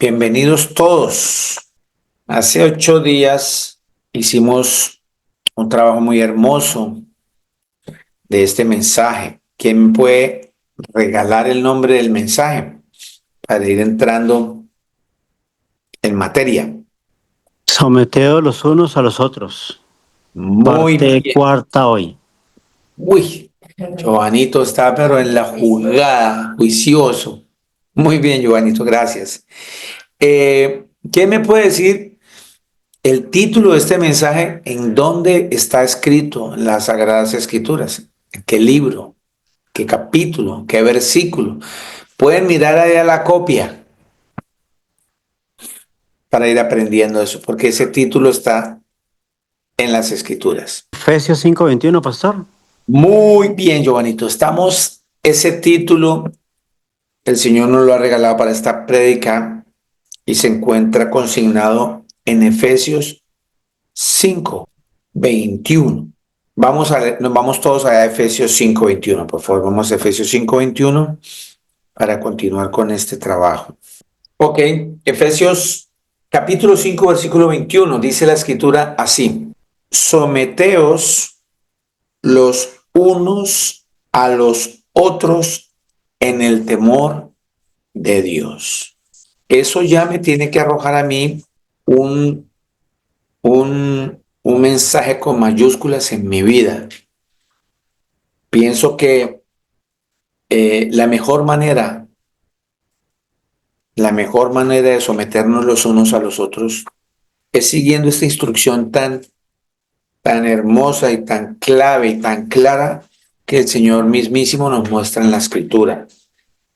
Bienvenidos todos. Hace 8 días hicimos un trabajo muy hermoso de este mensaje. ¿Quién me puede regalar el nombre del mensaje para ir entrando en materia? Someteos los unos a los otros. Muy Parte bien. cuarta hoy. Uy, Giovanito está pero en la jugada, juicioso. Muy bien, Giovanito, gracias. ¿Quién me puede decir el título de este mensaje? ¿En dónde está escrito en las Sagradas Escrituras? ¿En qué libro? ¿Qué capítulo? ¿Qué versículo? Pueden mirar allá la copia para ir aprendiendo eso, porque ese título está en las Escrituras. Efesios 5:21, pastor. Muy bien, Giovanito. Ese título, el Señor nos lo ha regalado para esta prédica y se encuentra consignado en Efesios 5:21. Nos vamos todos a Efesios 5:21, por favor. Vamos a Efesios 5:21 para continuar con este trabajo. Ok, Efesios capítulo 5, versículo 21, dice la escritura así: someteos los unos a los otros en el temor de Dios. Eso ya me tiene que arrojar a mí un, un mensaje con mayúsculas en mi vida. Pienso que la mejor manera de someternos los unos a los otros es siguiendo esta instrucción tan hermosa y tan clave y tan clara que el Señor mismísimo nos muestra en la Escritura.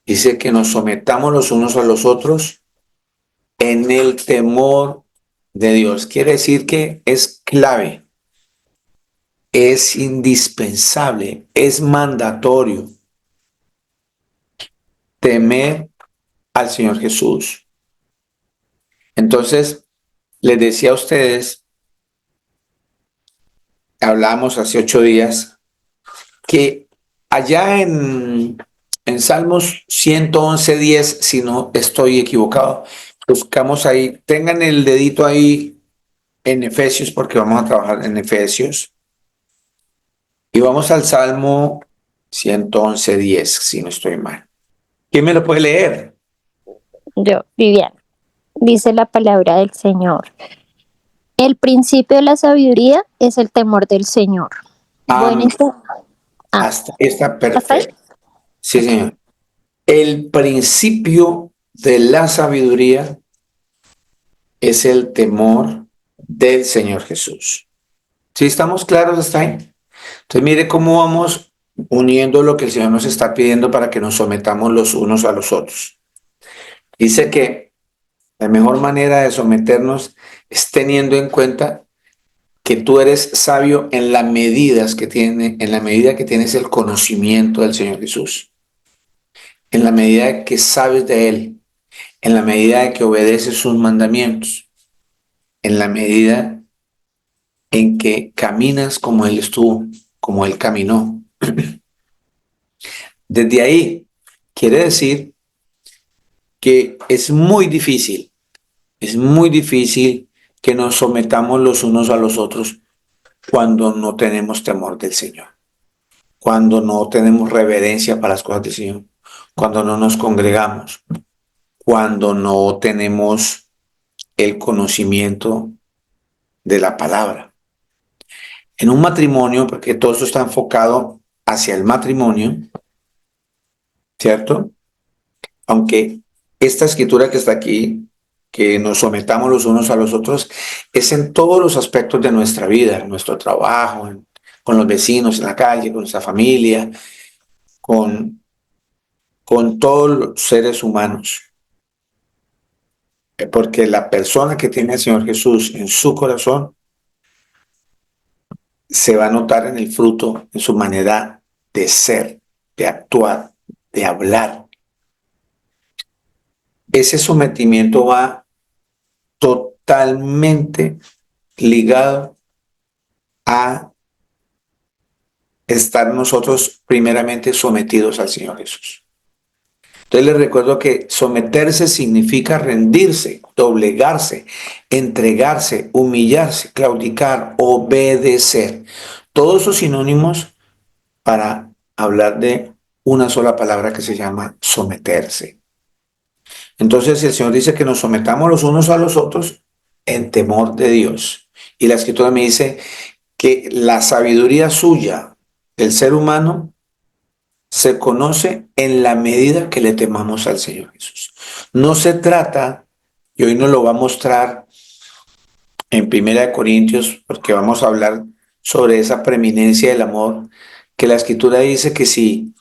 Dice que nos sometamos los unos a los otros en el temor de Dios. Quiere decir que es clave, es indispensable, es mandatorio temer al Señor Jesús. Entonces, les decía a ustedes, hablábamos hace 8 días, que allá en Salmos 111:10, si no estoy equivocado, buscamos ahí, tengan el dedito ahí en Efesios, porque vamos a trabajar en Efesios, y vamos al Salmo 111:10, si no estoy mal. ¿Quién me lo puede leer? Yo, Viviana, dice la palabra del Señor. El principio de la sabiduría es el temor del Señor. Buen Amén. ente- ah, Hasta está ¿hasta ahí? perfecto. Sí, Ok. señor. El principio de la sabiduría es el temor del Señor Jesús. ¿Sí estamos claros hasta ahí? Entonces mire cómo vamos uniendo lo que el Señor nos está pidiendo para que nos sometamos los unos a los otros. Dice que la mejor manera de someternos es teniendo en cuenta que tú eres sabio en en la medida que tienes el conocimiento del Señor Jesús, en la medida que sabes de Él, en la medida que obedeces sus mandamientos, en la medida en que caminas como Él estuvo, como Él caminó. Desde ahí quiere decir que es muy difícil que nos sometamos los unos a los otros cuando no tenemos temor del Señor, cuando no tenemos reverencia para las cosas del Señor, cuando no nos congregamos, cuando no tenemos el conocimiento de la palabra. En un matrimonio, porque todo esto está enfocado hacia el matrimonio, ¿cierto? Aunque esta escritura que está aquí, que nos sometamos los unos a los otros, es en todos los aspectos de nuestra vida, en nuestro trabajo, con los vecinos, en la calle, con nuestra familia, con, con todos los seres humanos. Porque la persona que tiene al Señor Jesús en su corazón se va a notar en el fruto, en su manera de ser, de actuar, de hablar. Ese sometimiento va totalmente ligado a estar nosotros primeramente sometidos al Señor Jesús. Entonces les recuerdo que someterse significa rendirse, doblegarse, entregarse, humillarse, claudicar, obedecer. Todos esos sinónimos para hablar de una sola palabra que se llama someterse. Entonces el Señor dice que nos sometamos los unos a los otros en temor de Dios. Y la Escritura me dice que la sabiduría suya del ser humano se conoce en la medida que le temamos al Señor Jesús. No se trata, y hoy nos lo va a mostrar en Primera de Corintios, porque vamos a hablar sobre esa preeminencia del amor, que la Escritura dice que sí,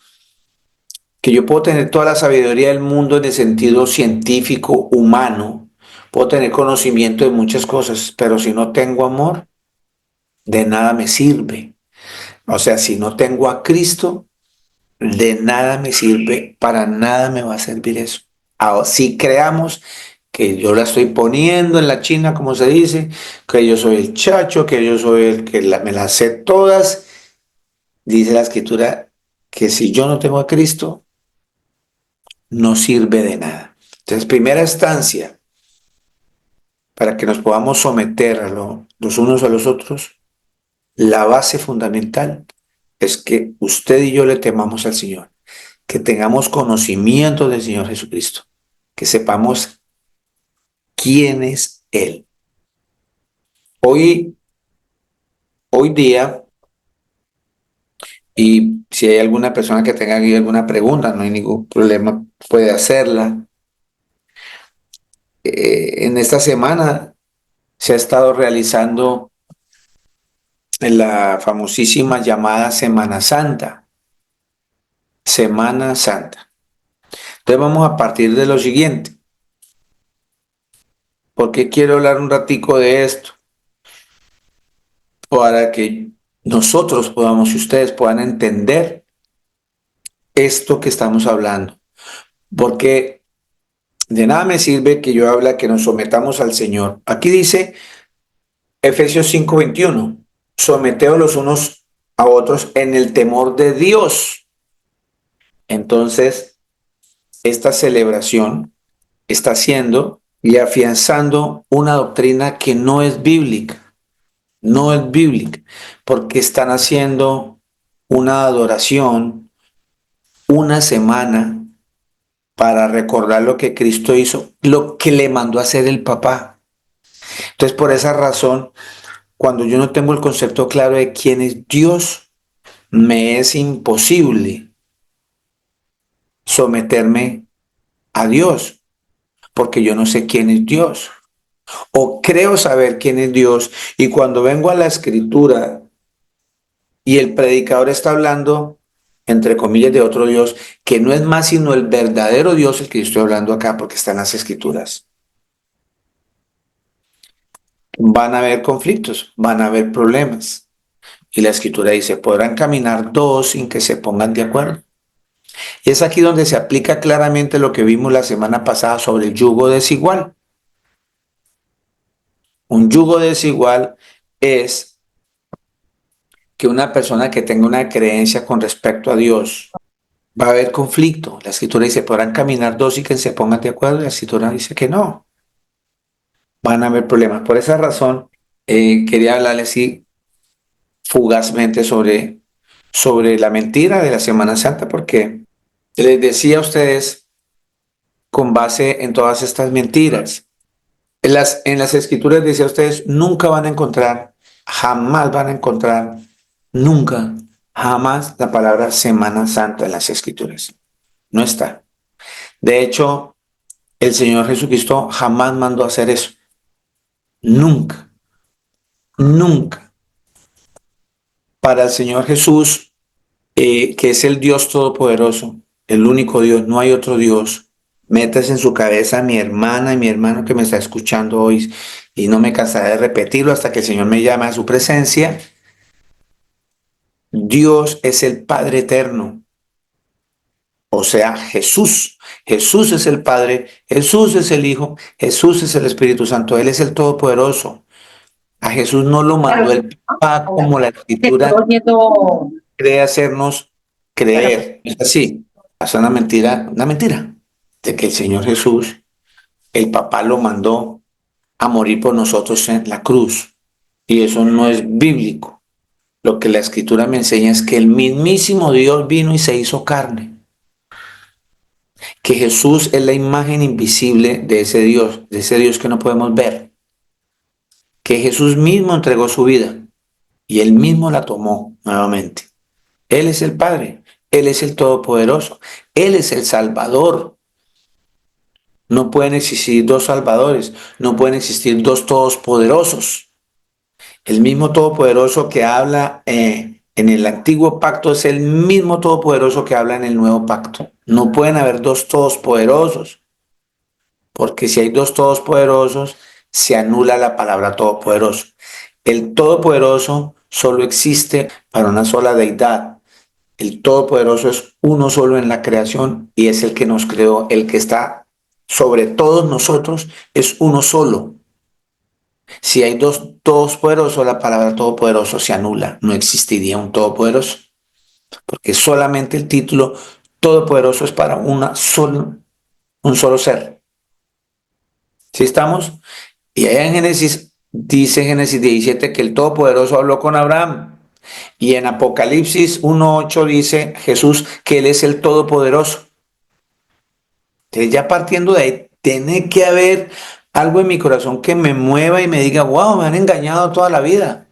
que yo puedo tener toda la sabiduría del mundo en el sentido científico, humano, puedo tener conocimiento de muchas cosas, pero si no tengo amor, de nada me sirve. O sea, si no tengo a Cristo, de nada me sirve, para nada me va a servir eso. Ahora, si creamos que yo la estoy poniendo en la China, como se dice, que yo soy el chacho, que yo soy el que me las sé todas, dice la Escritura que si yo no tengo a Cristo, no sirve de nada. Entonces, primera instancia, para que nos podamos someter los unos a los otros, la base fundamental es que usted y yo le temamos al Señor, que tengamos conocimiento del Señor Jesucristo, que sepamos quién es Él. Hoy día, y si hay alguna persona que tenga aquí alguna pregunta, no hay ningún problema, puede hacerla. En esta semana se ha estado realizando la famosísima llamada Semana Santa. Semana Santa. Entonces vamos a partir de lo siguiente. ¿Por qué quiero hablar un ratico de esto? Para que nosotros podamos y ustedes puedan entender esto que estamos hablando. Porque de nada me sirve que yo hable que nos sometamos al Señor. Aquí dice Efesios 5:21, someteos los unos a otros en el temor de Dios. Entonces, esta celebración está haciendo y afianzando una doctrina que no es bíblica, porque están haciendo una adoración, una semana para recordar lo que Cristo hizo, lo que le mandó a hacer el papá. Entonces, por esa razón, cuando yo no tengo el concepto claro de quién es Dios, me es imposible someterme a Dios, porque yo no sé quién es Dios. O creo saber quién es Dios, y cuando vengo a la Escritura y el predicador está hablando, entre comillas, de otro Dios, que no es más sino el verdadero Dios el que yo estoy hablando acá, porque está en las Escrituras. Van a haber conflictos, van a haber problemas. Y la Escritura dice, podrán caminar dos sin que se pongan de acuerdo. Y es aquí donde se aplica claramente lo que vimos la semana pasada sobre el yugo desigual. Un yugo desigual es que una persona que tenga una creencia con respecto a Dios, va a haber conflicto. La Escritura dice, podrán caminar dos y que se pongan de acuerdo. La Escritura dice que no. Van a haber problemas. Por esa razón, quería hablarles así fugazmente sobre la mentira de la Semana Santa, porque les decía a ustedes, con base en todas estas mentiras, en las Escrituras decía a ustedes, nunca van a encontrar, jamás van a encontrar, nunca, jamás la palabra Semana Santa en las Escrituras. No está. De hecho, el Señor Jesucristo jamás mandó a hacer eso. Nunca, nunca. Para el Señor Jesús, que es el Dios Todopoderoso, el único Dios, no hay otro Dios. Métase en su cabeza mi hermana y mi hermano que me está escuchando hoy, y no me cansaré de repetirlo hasta que el Señor me llame a su presencia. Dios es el Padre eterno. O sea, Jesús. Jesús es el Padre, Jesús es el Hijo, Jesús es el Espíritu Santo. Él es el Todopoderoso. A Jesús no lo mandó el Papá como la Escritura cree hacernos creer. Es así. Es una mentira, una mentira. de que el Señor Jesús, el papá lo mandó a morir por nosotros en la cruz. Y eso no es bíblico. Lo que la escritura me enseña es que el mismísimo Dios vino y se hizo carne. Que Jesús es la imagen invisible de ese Dios que no podemos ver. Que Jesús mismo entregó su vida y él mismo la tomó nuevamente. Él es el Padre, Él es el Todopoderoso, Él es el Salvador. No pueden existir dos salvadores, no pueden existir dos todopoderosos. El mismo Todopoderoso que habla en el antiguo pacto es el mismo Todopoderoso que habla en el nuevo pacto. No pueden haber dos todopoderosos, porque si hay dos todopoderosos, se anula la palabra todopoderoso. El Todopoderoso solo existe para una sola deidad. El Todopoderoso es uno solo en la creación y es el que nos creó, el que está sobre todos nosotros es uno solo. Si hay dos todopoderosos, la palabra todopoderoso se anula, no existiría un todopoderoso, porque solamente el título todopoderoso es para un solo ser. ¿Sí estamos? Y allá en Génesis, dice Génesis 17 que el Todopoderoso habló con Abraham. Y en Apocalipsis 1:8 dice Jesús que Él es el Todopoderoso. Entonces ya partiendo de ahí, tiene que haber algo en mi corazón que me mueva y me diga, wow, me han engañado toda la vida.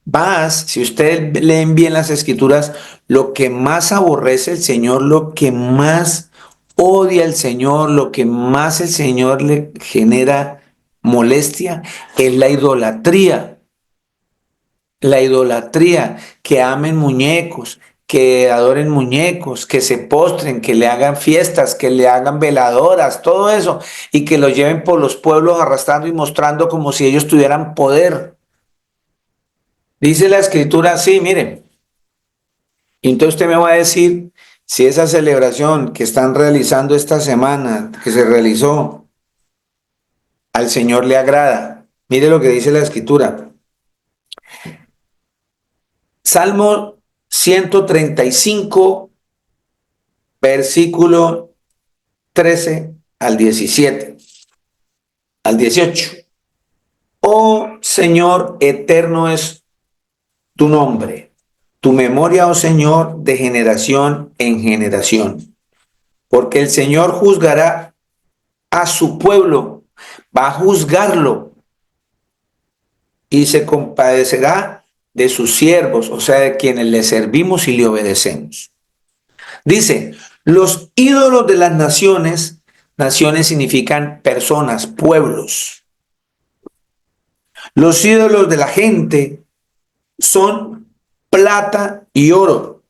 Más, si ustedes leen bien las escrituras, lo que más aborrece el Señor, lo que más odia el Señor, lo que más el Señor le genera molestia, es la idolatría. La idolatría, que amen muñecos, que adoren muñecos, que se postren, que le hagan fiestas, que le hagan veladoras, todo eso, y que lo lleven por los pueblos arrastrando y mostrando como si ellos tuvieran poder. Dice la escritura así, miren, y entonces usted me va a decir si esa celebración que están realizando esta semana, que se realizó, al Señor le agrada. Mire lo que dice la escritura. Salmo 135, versículo 13 al 17, al 18. Oh Señor, eterno es tu nombre, tu memoria, oh Señor, de generación en generación. Porque el Señor juzgará a su pueblo, va a juzgarlo y se compadecerá de sus siervos, o sea, de quienes le servimos y le obedecemos. Dice, los ídolos de las naciones, naciones significan personas, pueblos. Los ídolos de la gente son plata y oro,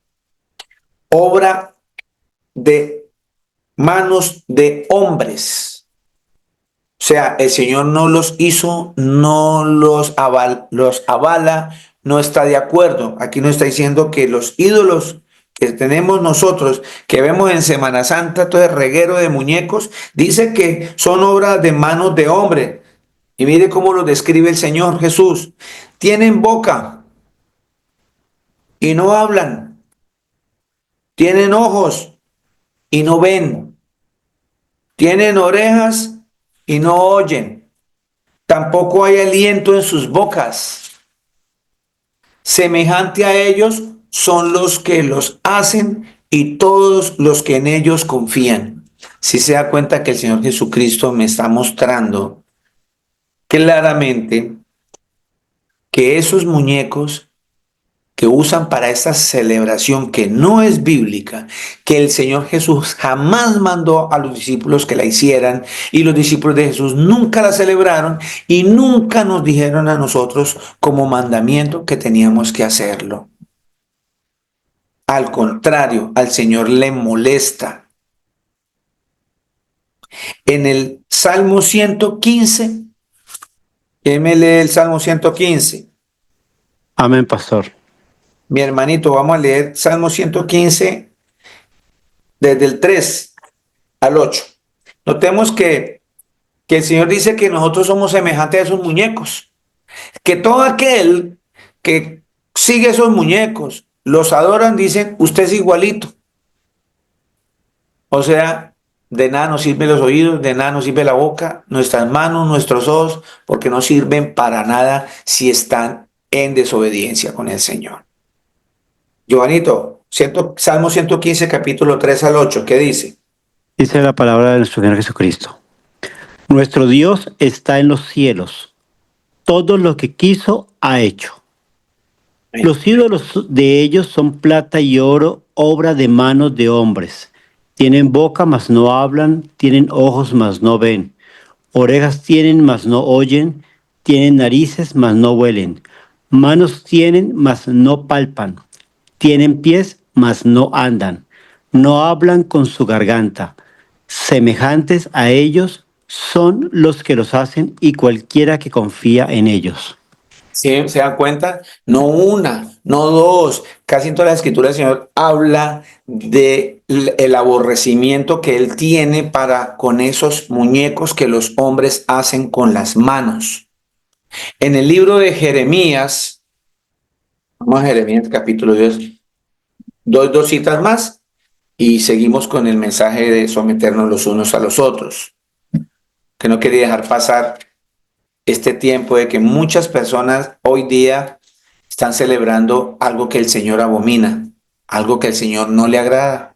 obra de manos de hombres. O sea, el Señor no los hizo, no los avala, no está de acuerdo. Aquí nos está diciendo que los ídolos que tenemos nosotros, que vemos en Semana Santa, todo el reguero de muñecos, dice que son obras de manos de hombre. Y mire cómo lo describe el Señor Jesús. Tienen boca y no hablan. Tienen ojos y no ven. Tienen orejas y no oyen. Tampoco hay aliento en sus bocas. Semejante a ellos son los que los hacen y todos los que en ellos confían. Si se da cuenta que el Señor Jesucristo me está mostrando claramente que esos muñecos que usan para esta celebración que no es bíblica, que el Señor Jesús jamás mandó a los discípulos que la hicieran y los discípulos de Jesús nunca la celebraron y nunca nos dijeron a nosotros como mandamiento que teníamos que hacerlo. Al contrario, al Señor le molesta. En el Salmo 115, ¿quién me lee el Salmo 115? Amén, pastor. Mi hermanito, vamos a leer Salmo 115 desde el 3 al 8. Notemos que el Señor dice que nosotros somos semejantes a esos muñecos, que todo aquel que sigue esos muñecos, los adoran, dicen, usted es igualito. O sea, de nada nos sirven los oídos, de nada nos sirve la boca, nuestras manos, nuestros ojos, porque no sirven para nada si están en desobediencia con el Señor. Giovanito, Salmo 115, capítulo 3 al 8, ¿qué dice? Dice la palabra de nuestro Señor Jesucristo. Nuestro Dios está en los cielos. Todo lo que quiso ha hecho. Los ídolos de ellos son plata y oro, obra de manos de hombres. Tienen boca, mas no hablan, tienen ojos, mas no ven. Orejas tienen, mas no oyen, tienen narices, mas no huelen. Manos tienen, mas no palpan. Tienen pies, mas no andan. No hablan con su garganta. Semejantes a ellos son los que los hacen y cualquiera que confía en ellos. ¿Sí? ¿Se dan cuenta? No una, no dos. Casi en toda la escritura el Señor habla de el aborrecimiento que Él tiene para con esos muñecos que los hombres hacen con las manos. En el libro de Jeremías, vamos a Jeremías capítulo 10, dos citas más y seguimos con el mensaje de someternos los unos a los otros, que no quería dejar pasar este tiempo de que muchas personas hoy día están celebrando algo que el Señor abomina, algo que el Señor no le agrada.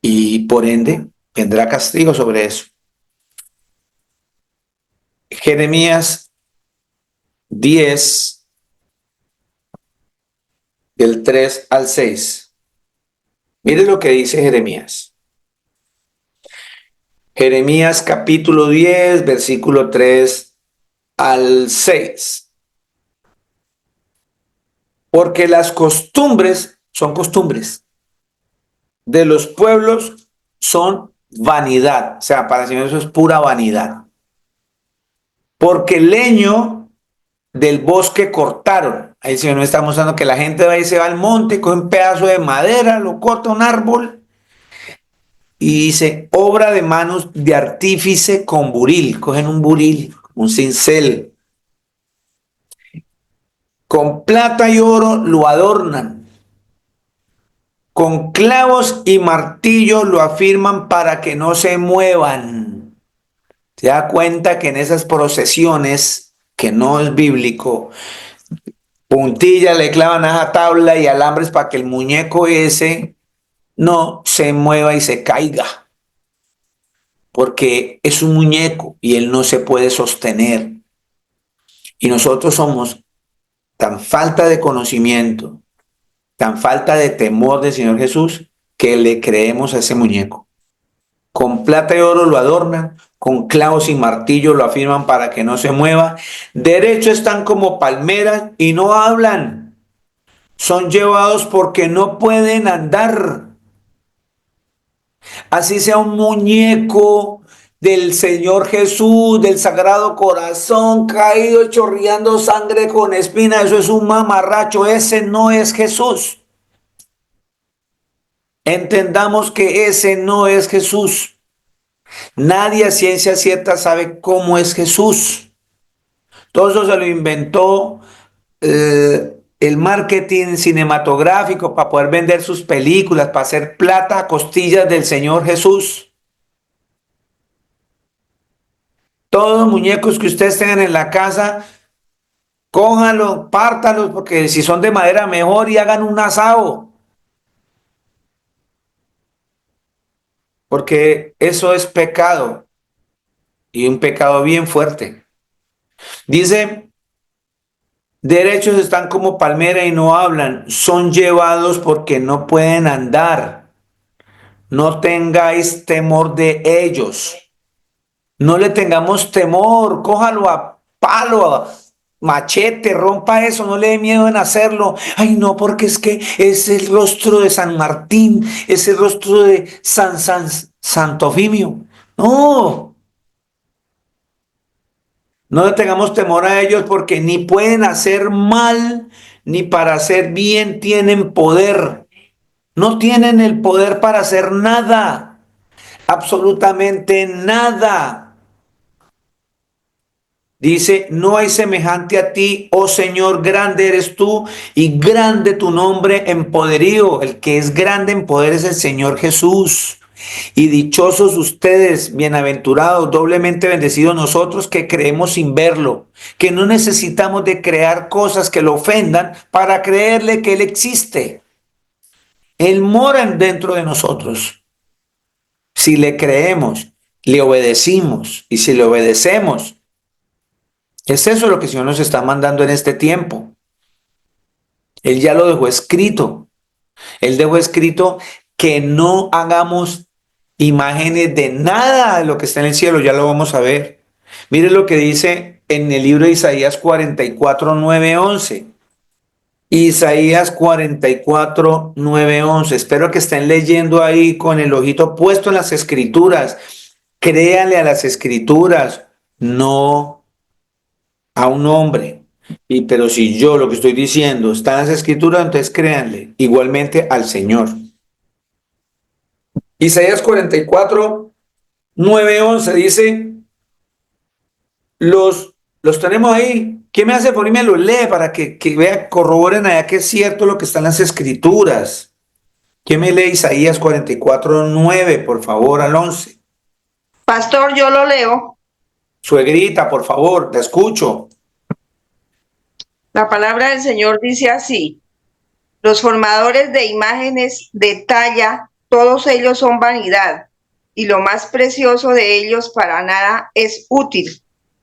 Y por ende vendrá castigo sobre eso. Jeremías 10, del 3 al 6. Mire lo que dice Jeremías. Jeremías capítulo 10, versículo 3 al 6. Porque las costumbres son costumbres de los pueblos, son vanidad. O sea, para el Señor eso es pura vanidad. Porque el leño del bosque cortaron. Ahí el Señor nos está mostrando que la gente va y se va al monte, coge un pedazo de madera, lo corta un árbol y dice, obra de manos de artífice con buril. Cogen un buril, un cincel. Con plata y oro lo adornan. Con clavos y martillos lo afirman para que no se muevan. Se da cuenta que en esas procesiones, que no es bíblico, puntilla le clavan a esa tabla y alambres para que el muñeco ese no se mueva y se caiga. Porque es un muñeco y él no se puede sostener. Y nosotros somos tan falta de conocimiento, tan falta de temor del Señor Jesús, que le creemos a ese muñeco. Con plata y oro lo adornan, con clavos y martillo lo afirman para que no se mueva. Derecho están como palmeras y no hablan. Son llevados porque no pueden andar. Así sea un muñeco del Señor Jesús, del Sagrado Corazón, caído, chorreando sangre con espina, eso es un mamarracho, ese no es Jesús. Entendamos que ese no es Jesús. Nadie a ciencia cierta sabe cómo es Jesús. Todo eso se lo inventó el marketing cinematográfico para poder vender sus películas, para hacer plata a costillas del Señor Jesús. Todos los muñecos que ustedes tengan en la casa, cójanlos, pártalos, porque si son de madera mejor y hagan un asado. Porque eso es pecado y un pecado bien fuerte. Dice, derechos están como palmera y no hablan, son llevados porque no pueden andar. No tengáis temor de ellos. No le tengamos temor, cójalo a palo, a machete, rompa eso, no le dé miedo en hacerlo. Ay, no, porque es que es el rostro de San Martín, es el rostro de Santo Fimio. No, no le tengamos temor a ellos porque ni pueden hacer mal, ni para hacer bien tienen poder. No tienen el poder para hacer nada, absolutamente nada. Dice, no hay semejante a ti, oh Señor, grande eres tú y grande tu nombre en poderío. El que es grande en poder es el Señor Jesús. Y dichosos ustedes, bienaventurados, doblemente bendecidos nosotros que creemos sin verlo, que no necesitamos de crear cosas que lo ofendan para creerle que Él existe. Él mora dentro de nosotros. Si le creemos, le obedecimos y si le obedecemos, es eso lo que el Señor nos está mandando en este tiempo. Él ya lo dejó escrito. Él dejó escrito que no hagamos imágenes de nada de lo que está en el cielo. Ya lo vamos a ver. Mire lo que dice en el libro de Isaías 44, 9, 11. Isaías 44, 9, 11. Espero que estén leyendo ahí con el ojito puesto en las escrituras. Créanle a las escrituras, no a un hombre. Pero si yo lo que estoy diciendo está en las escrituras, entonces créanle igualmente al Señor. Isaías 44, 9, 11 dice, los tenemos ahí. ¿Qué me hace por ahí? Me lo lee para que vea, corroboren allá que es cierto lo que está en las escrituras. ¿Quién me lee Isaías 44, 9, por favor, al 11? Pastor, yo lo leo. Suegrita, por favor, te escucho. La palabra del Señor dice así: los formadores de imágenes de talla, todos ellos son vanidad, y lo más precioso de ellos para nada es útil,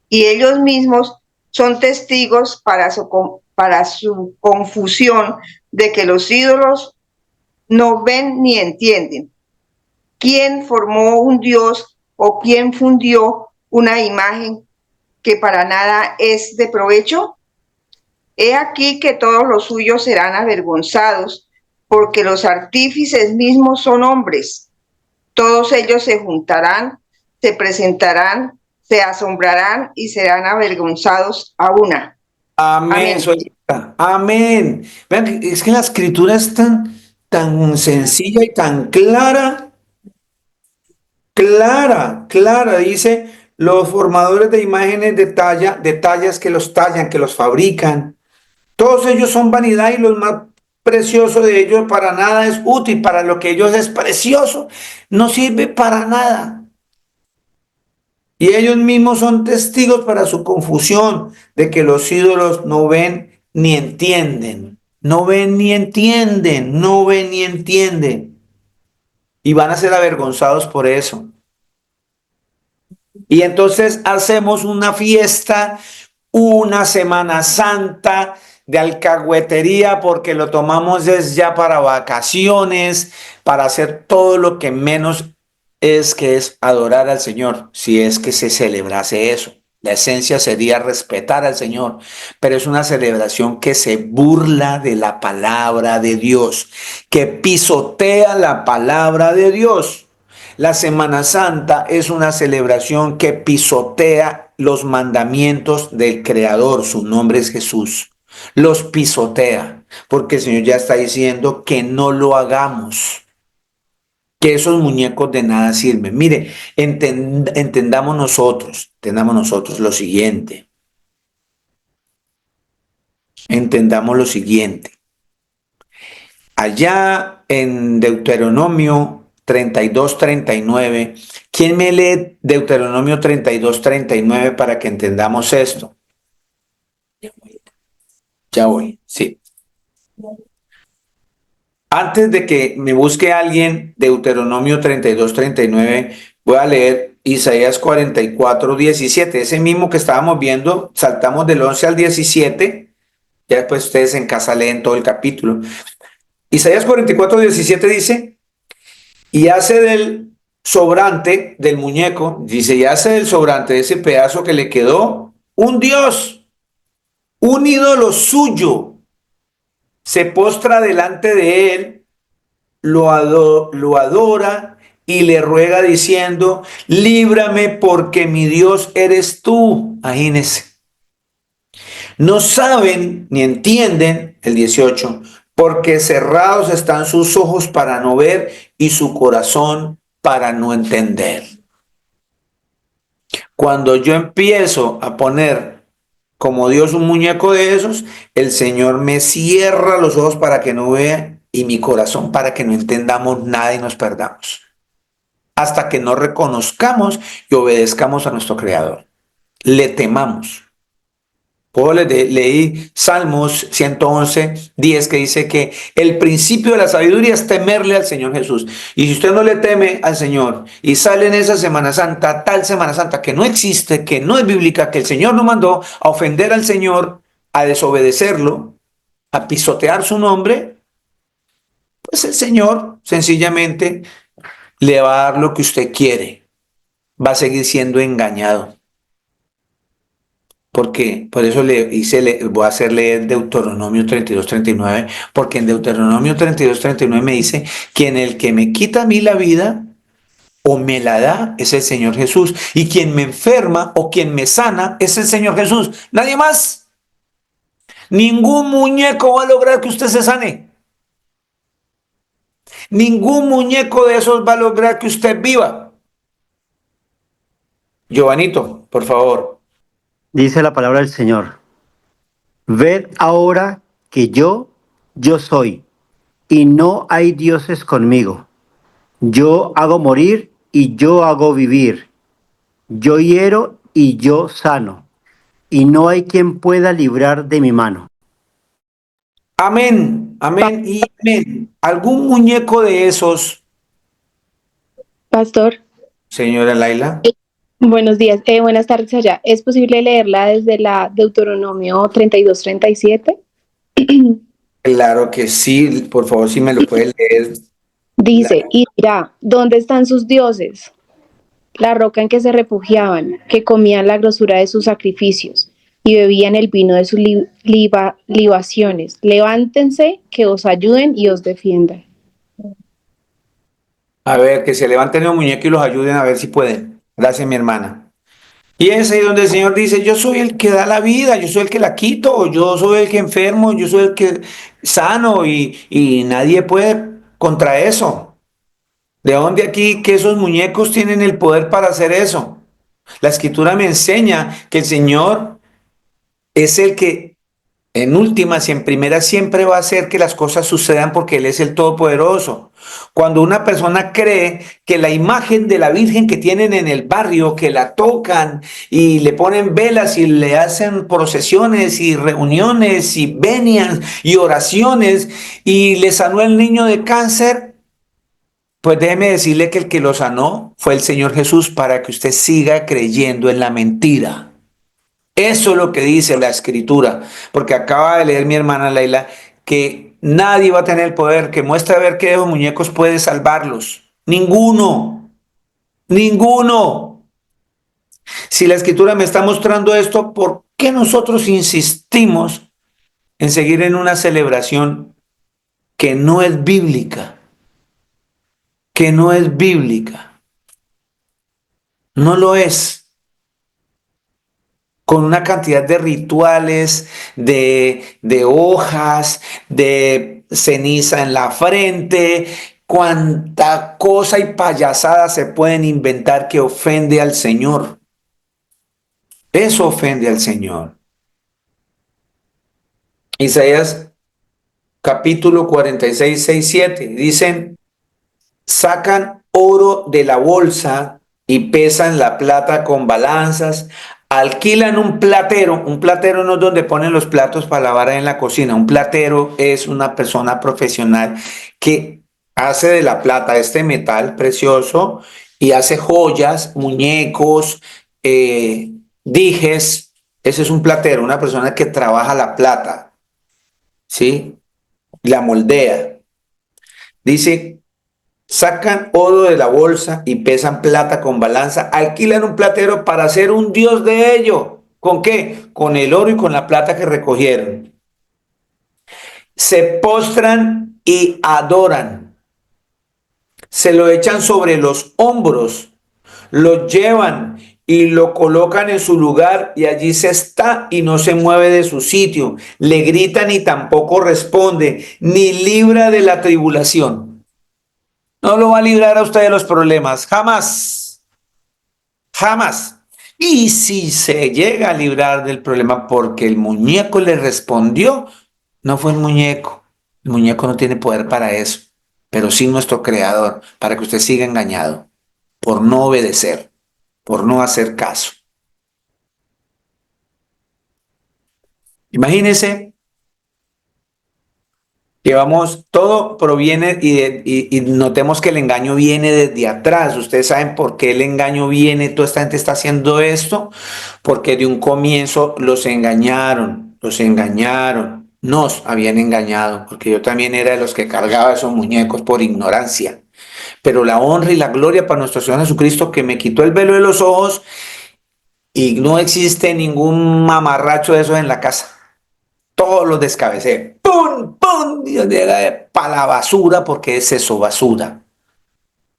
y ellos mismos son testigos para su confusión de que los ídolos no ven ni entienden. ¿Quién formó un dios o quién fundió una imagen que para nada es de provecho? He aquí que todos los suyos serán avergonzados, porque los artífices mismos son hombres. Todos ellos se juntarán, se presentarán, se asombrarán y serán avergonzados a una. Amén. Suegrita. Amén. Vean, es que la escritura es tan sencilla y tan clara. Clara, dice, los formadores de imágenes de tallas que los tallan, que los fabrican, todos ellos son vanidad y lo más precioso de ellos para nada es útil, para lo que ellos es precioso, no sirve para nada. Y ellos mismos son testigos para su confusión de que los ídolos no ven ni entienden, no ven ni entienden, no ven ni entienden. Y van a ser avergonzados por eso. Y entonces hacemos una fiesta, una Semana Santa de alcahuetería porque lo tomamos es ya para vacaciones, para hacer todo lo que menos es adorar al Señor, si es que se celebrase eso. La esencia sería respetar al Señor, pero es una celebración que se burla de la palabra de Dios, que pisotea la palabra de Dios. La Semana Santa es una celebración que pisotea los mandamientos del Creador, su nombre es Jesús. Los pisotea, porque el Señor ya está diciendo que no lo hagamos, que esos muñecos de nada sirven. Mire, entendamos nosotros lo siguiente. Entendamos lo siguiente. Allá en Deuteronomio 32, 39. ¿Quién me lee Deuteronomio 32, 39 para que entendamos esto? Ya voy, sí. Antes de que me busque alguien, Deuteronomio 32, 39, voy a leer Isaías 44, 17. Ese mismo que estábamos viendo, saltamos del 11 al 17. Ya después ustedes en casa leen todo el capítulo. Isaías 44, 17 dice, y hace del sobrante, del muñeco, dice, y hace del sobrante de ese pedazo que le quedó, un dios, un ídolo suyo. Se postra delante de él, lo adora y le ruega diciendo, líbrame porque mi Dios eres tú. Imagínense. No saben ni entienden, el 18, porque cerrados están sus ojos para no ver y su corazón para no entender. Cuando yo empiezo a poner como Dios un muñeco de esos, el Señor me cierra los ojos para que no vea y mi corazón para que no entendamos nada y nos perdamos. Hasta que no reconozcamos y obedezcamos a nuestro Creador. Le temamos. Leí Salmos 111, 10, que dice que el principio de la sabiduría es temerle al Señor Jesús. Y si usted no le teme al Señor y sale en esa Semana Santa, tal Semana Santa que no existe, que no es bíblica, que el Señor no mandó a ofender al Señor, a desobedecerlo, a pisotear su nombre, pues el Señor sencillamente le va a dar lo que usted quiere. Va a seguir siendo engañado. Porque por eso voy a hacer leer Deuteronomio 32-39, porque en Deuteronomio 32-39 me dice, quien el que me quita a mí la vida o me la da es el Señor Jesús, y quien me enferma o quien me sana es el Señor Jesús, nadie más. Ningún muñeco va a lograr que usted se sane. Ningún muñeco de esos va a lograr que usted viva. Giovanito, por favor. Dice la palabra del Señor. Ved ahora que yo soy, y no hay dioses conmigo. Yo hago morir y yo hago vivir. Yo hiero y yo sano, y no hay quien pueda librar de mi mano. Amén, amén y amén. ¿Algún muñeco de esos, Pastor, señora Laila? buenos días, buenas tardes allá. ¿Es posible leerla desde la Deuteronomio 32-37? Claro que sí, por favor, si me lo puede leer. Dice, y dirá, ¿dónde están sus dioses? La roca en que se refugiaban, que comían la grosura de sus sacrificios y bebían el vino de sus libaciones. Levántense, que os ayuden y os defiendan. A ver, que se levanten los muñecos y los ayuden a ver si pueden. Gracias, mi hermana. Y es ahí donde el Señor dice, yo soy el que da la vida, yo soy el que la quito, yo soy el que enfermo, yo soy el que sano y nadie puede contra eso. ¿De dónde aquí que esos muñecos tienen el poder para hacer eso? La escritura me enseña que el Señor es el que en últimas y en primeras siempre va a hacer que las cosas sucedan porque Él es el Todopoderoso. Cuando una persona cree que la imagen de la Virgen que tienen en el barrio, que la tocan y le ponen velas y le hacen procesiones y reuniones y venias y oraciones y le sanó el niño de cáncer, pues déjeme decirle que el que lo sanó fue el Señor Jesús para que usted siga creyendo en la mentira. Eso es lo que dice la escritura, porque acaba de leer mi hermana Laila que nadie va a tener el poder, que muestra a ver qué de esos muñecos puede salvarlos. Ninguno, ninguno. Si la escritura me está mostrando esto, ¿por qué nosotros insistimos en seguir en una celebración que no es bíblica? Que no es bíblica. No lo es. Con una cantidad de rituales, de hojas, de ceniza en la frente, cuánta cosa y payasada se pueden inventar que ofende al Señor. Eso ofende al Señor. Isaías capítulo 46, 6, 7, dicen, sacan oro de la bolsa y pesan la plata con balanzas, alquilan un platero no es donde ponen los platos para lavar en la cocina, un platero es una persona profesional que hace de la plata este metal precioso y hace joyas, muñecos, dijes, ese es un platero, una persona que trabaja la plata, ¿sí? La moldea. Dice, sacan oro de la bolsa y pesan plata con balanza, alquilan un platero para hacer un dios de ello. ¿Con qué? Con el oro y con la plata que recogieron. Se postran y adoran. Se lo echan sobre los hombros, lo llevan y lo colocan en su lugar y allí se está y no se mueve de su sitio. Le gritan y tampoco responde, ni libra de la tribulación. No lo va a librar a usted de los problemas, jamás, jamás. Y si se llega a librar del problema porque el muñeco le respondió, no fue el muñeco no tiene poder para eso, pero sí nuestro creador, para que usted siga engañado por no obedecer, por no hacer caso. Imagínese que vamos, todo proviene y notemos que el engaño viene desde atrás. Ustedes saben por qué el engaño viene, toda esta gente está haciendo esto, porque de un comienzo los engañaron, nos habían engañado, porque yo también era de los que cargaba esos muñecos por ignorancia. Pero la honra y la gloria para nuestro Señor Jesucristo, que me quitó el velo de los ojos y no existe ningún mamarracho de esos en la casa. Todos los descabecé. ¡Pum! ¡Pum! Dios llega para la basura porque es eso, basura.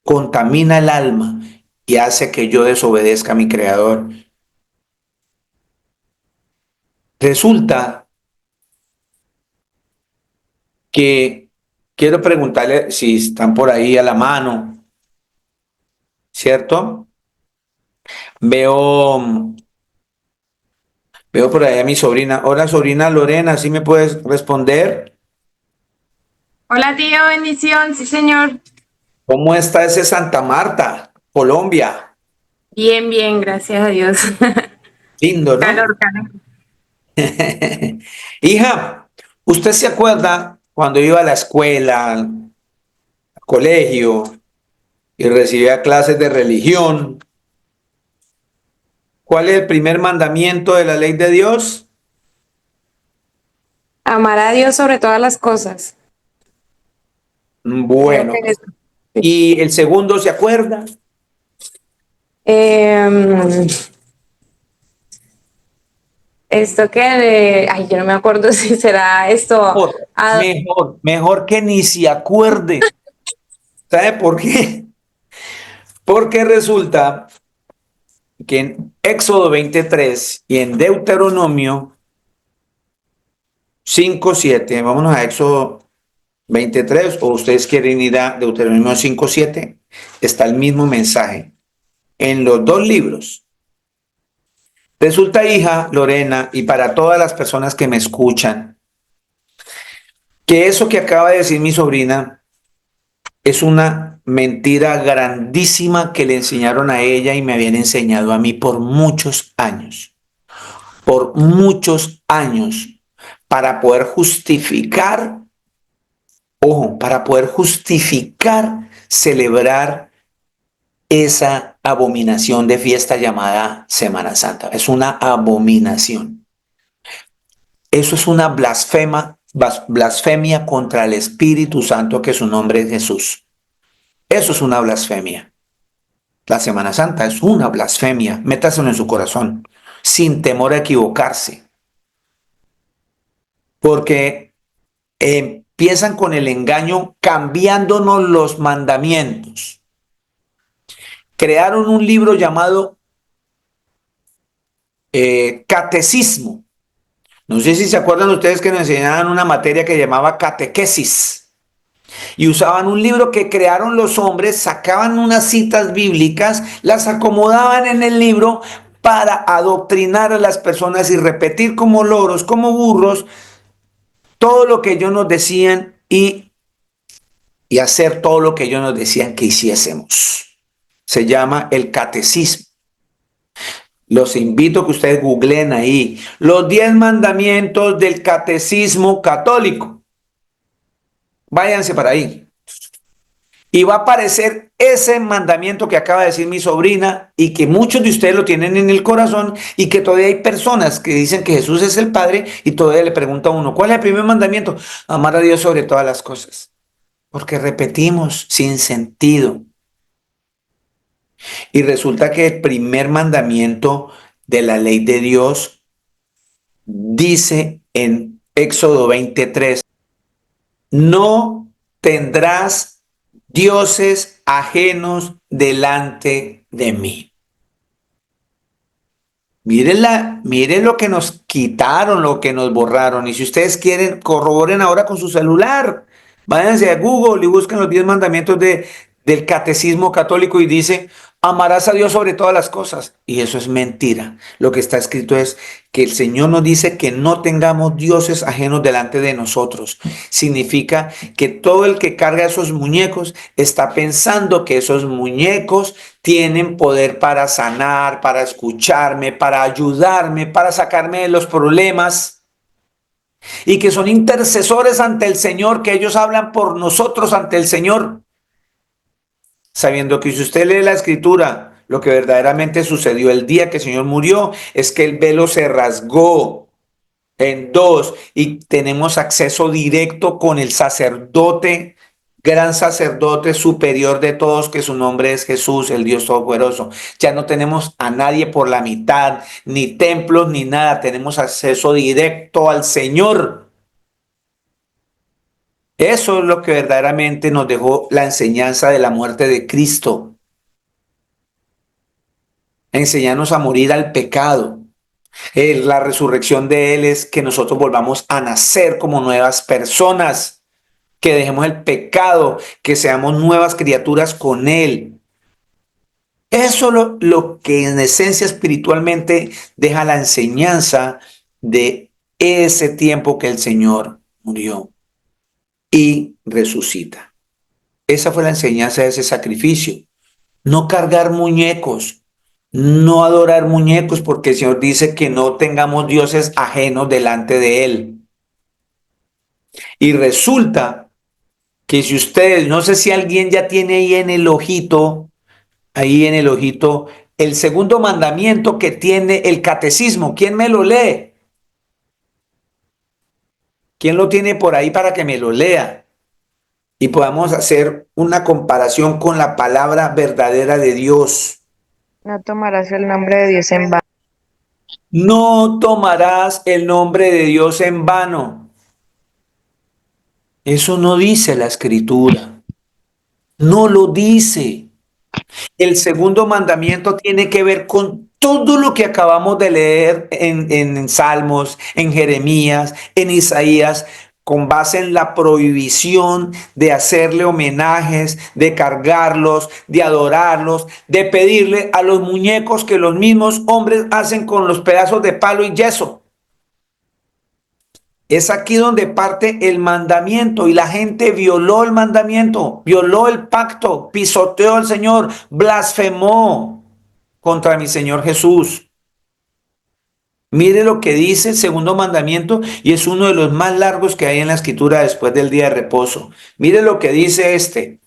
Contamina el alma y hace que yo desobedezca a mi Creador. Resulta que quiero preguntarle si están por ahí a la mano, ¿cierto? Veo, veo por ahí a mi sobrina. Hola, sobrina Lorena, ¿sí me puedes responder? Hola tío, bendición, sí señor. ¿Cómo está ese Santa Marta, Colombia? Bien, bien, gracias a Dios. Lindo, ¿no? Calor, calor. Hija, ¿usted se acuerda cuando iba a la escuela, al colegio y recibía clases de religión? ¿Cuál es el primer mandamiento de la ley de Dios? Amar a Dios sobre todas las cosas. Bueno, Creo que es- ¿y el segundo se acuerda? Em, esto ay, yo no me acuerdo si será esto. Mejor, Ah, mejor que ni se acuerde. ¿Sabe por qué? Porque resulta que en Éxodo 23 y en Deuteronomio 5:7, vámonos a Éxodo 23, o ustedes quieren ir a Deuteronomio 5:7, está el mismo mensaje en los dos libros. Resulta, hija Lorena, y para todas las personas que me escuchan, que eso que acaba de decir mi sobrina es una mentira grandísima que le enseñaron a ella y me habían enseñado a mí por muchos años. Por muchos años, para poder justificar, ojo, para poder justificar celebrar esa abominación de fiesta llamada Semana Santa. Es una abominación. Eso es una blasfemia contra el Espíritu Santo, que su nombre es Jesús. Eso es una blasfemia. La Semana Santa es una blasfemia. Métaselo en su corazón, sin temor a equivocarse. Porque empiezan con el engaño cambiándonos los mandamientos. Crearon un libro llamado Catecismo. No sé si se acuerdan ustedes que nos enseñaban una materia que llamaba catequesis. Y usaban un libro que crearon los hombres, sacaban unas citas bíblicas, las acomodaban en el libro para adoctrinar a las personas y repetir como loros, como burros, todo lo que ellos nos decían y hacer todo lo que ellos nos decían que hiciésemos. Se llama el catecismo. Los invito a que ustedes googleen ahí los 10 mandamientos del catecismo católico. Váyanse para ahí. Y va a aparecer ese mandamiento que acaba de decir mi sobrina y que muchos de ustedes lo tienen en el corazón y que todavía hay personas que dicen que Jesús es el Padre y todavía le pregunta a uno, ¿cuál es el primer mandamiento? Amar a Dios sobre todas las cosas. Porque repetimos sin sentido. Y resulta que el primer mandamiento de la ley de Dios dice en Éxodo 23, no tendrás dioses ajenos delante de mí. Miren lo que nos quitaron, lo que nos borraron. Y si ustedes quieren, corroboren ahora con su celular. Váyanse a Google y busquen los 10 mandamientos del Catecismo Católico y dice, Amarás a Dios sobre todas las cosas. Y eso es mentira. Lo que está escrito es que el Señor nos dice que no tengamos dioses ajenos delante de nosotros. Significa que todo el que carga esos muñecos está pensando que esos muñecos tienen poder para sanar, para escucharme, para ayudarme, para sacarme de los problemas. Y que son intercesores ante el Señor, que ellos hablan por nosotros ante el Señor. Sabiendo que si usted lee la Escritura, lo que verdaderamente sucedió el día que el Señor murió es que el velo se rasgó en dos y tenemos acceso directo con el sacerdote, gran sacerdote superior de todos, que su nombre es Jesús, el Dios Todopoderoso. Ya no tenemos a nadie por la mitad, ni templos, ni nada. Tenemos acceso directo al Señor. Eso es lo que verdaderamente nos dejó la enseñanza de la muerte de Cristo. Enseñarnos a morir al pecado. La resurrección de Él es que nosotros volvamos a nacer como nuevas personas, que dejemos el pecado, que seamos nuevas criaturas con Él. Eso es lo que en esencia espiritualmente deja la enseñanza de ese tiempo que el Señor murió y resucita. Esa fue la enseñanza de ese sacrificio. No cargar muñecos, no adorar muñecos, porque el Señor dice que no tengamos dioses ajenos delante de Él. Y resulta que si ustedes, no sé si alguien ya tiene ahí en el ojito, el segundo mandamiento que tiene el catecismo. ¿Quién me lo lee? ¿Quién lo tiene por ahí para que me lo lea? Y podamos hacer una comparación con la palabra verdadera de Dios. No tomarás el nombre de Dios en vano. No tomarás el nombre de Dios en vano. Eso no dice la Escritura. No lo dice. El segundo mandamiento tiene que ver con todo lo que acabamos de leer en Salmos, en Jeremías, en Isaías, con base en la prohibición de hacerle homenajes, de cargarlos, de adorarlos, de pedirle a los muñecos que los mismos hombres hacen con los pedazos de palo y yeso. Es aquí donde parte el mandamiento y la gente violó el mandamiento, violó el pacto, pisoteó al Señor, blasfemó contra mi Señor Jesús. Mire lo que dice el segundo mandamiento y es uno de los más largos que hay en la Escritura después del día de reposo. Mire lo que dice este.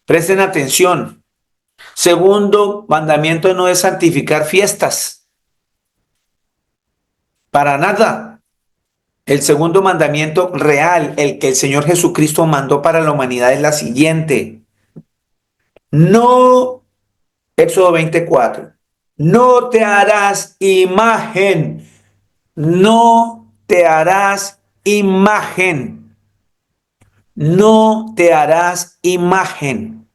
Presten atención. Segundo mandamiento no es santificar fiestas. Para nada. El segundo mandamiento real, el que el Señor Jesucristo mandó para la humanidad, es la siguiente. No, Éxodo 24, no te harás imagen, no te harás imagen, no te harás imagen,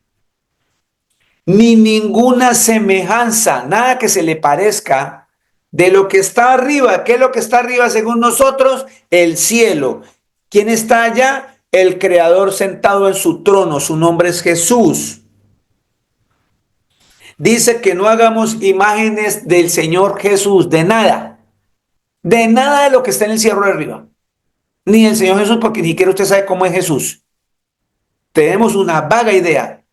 ni ninguna semejanza, nada que se le parezca de lo que está arriba. ¿Qué es lo que está arriba según nosotros? El cielo. ¿Quién está allá? El Creador sentado en su trono. Su nombre es Jesús. Dice que no hagamos imágenes del Señor Jesús, de nada de lo que está en el cielo de arriba. Ni del Señor Jesús, porque ni siquiera usted sabe cómo es Jesús. Tenemos una vaga idea.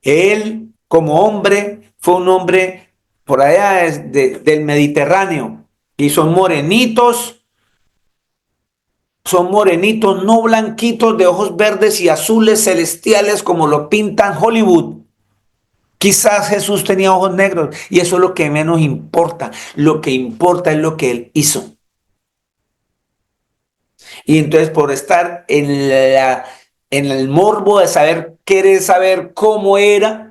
Él, como hombre, fue un hombre por allá del Mediterráneo, y son morenitos, no blanquitos, de ojos verdes y azules celestiales como lo pintan Hollywood. Quizás Jesús tenía ojos negros y eso es lo que menos importa. Lo que importa es lo que Él hizo. Y entonces, por estar en el morbo de querer saber cómo era,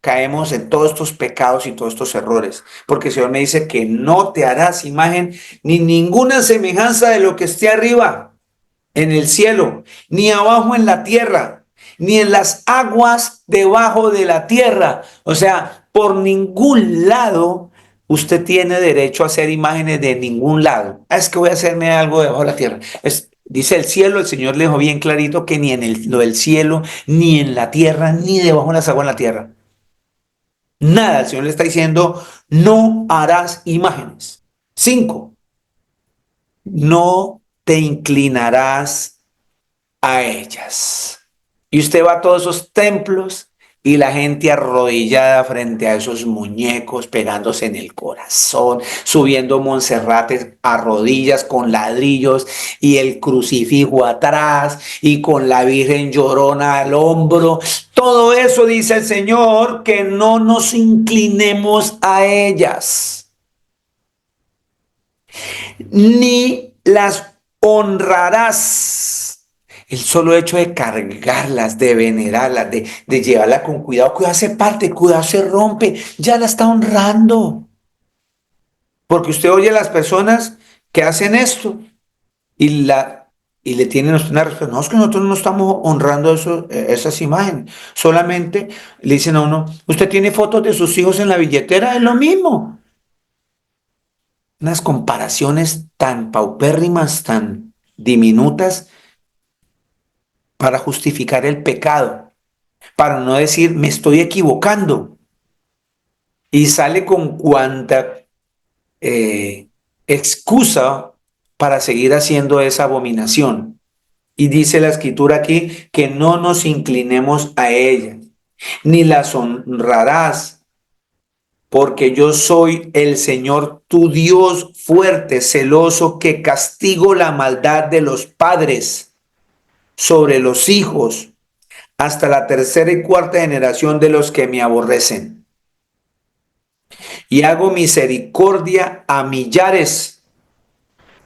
caemos en todos estos pecados y todos estos errores, porque el Señor me dice que no te harás imagen ni ninguna semejanza de lo que esté arriba en el cielo, ni abajo en la tierra, ni en las aguas debajo de la tierra. O sea, por ningún lado usted tiene derecho a hacer imágenes de ningún lado. Es que voy a hacerme algo debajo de la tierra. Dice el cielo, el Señor le dejó bien clarito que ni en lo del cielo, ni en la tierra, ni debajo de las aguas en la tierra. Nada, el Señor le está diciendo, no harás imágenes. 5, no te inclinarás a ellas. Y usted va a todos esos templos y la gente arrodillada frente a esos muñecos, pegándose en el corazón, subiendo monserrates a rodillas con ladrillos y el crucifijo atrás y con la Virgen Llorona al hombro. Todo eso dice el Señor, que no nos inclinemos a ellas, ni las honrarás. El solo hecho de cargarlas, de venerarlas, de llevarlas con cuidado, cuidado se parte, cuidado se rompe, ya la está honrando. Porque usted oye a las personas que hacen esto y, y le tienen una respuesta. No, es que nosotros no estamos honrando esas imágenes. Solamente le dicen a uno, usted tiene fotos de sus hijos en la billetera, es lo mismo. Unas comparaciones tan paupérrimas, tan diminutas, para justificar el pecado, para no decir me estoy equivocando. Y sale con cuanta excusa para seguir haciendo esa abominación. Y dice la escritura aquí que no nos inclinemos a ella, ni las honrarás, porque yo soy el Señor tu Dios fuerte, celoso, que castigo la maldad de los padres sobre los hijos hasta la tercera y cuarta generación de los que me aborrecen. Y hago misericordia a millares,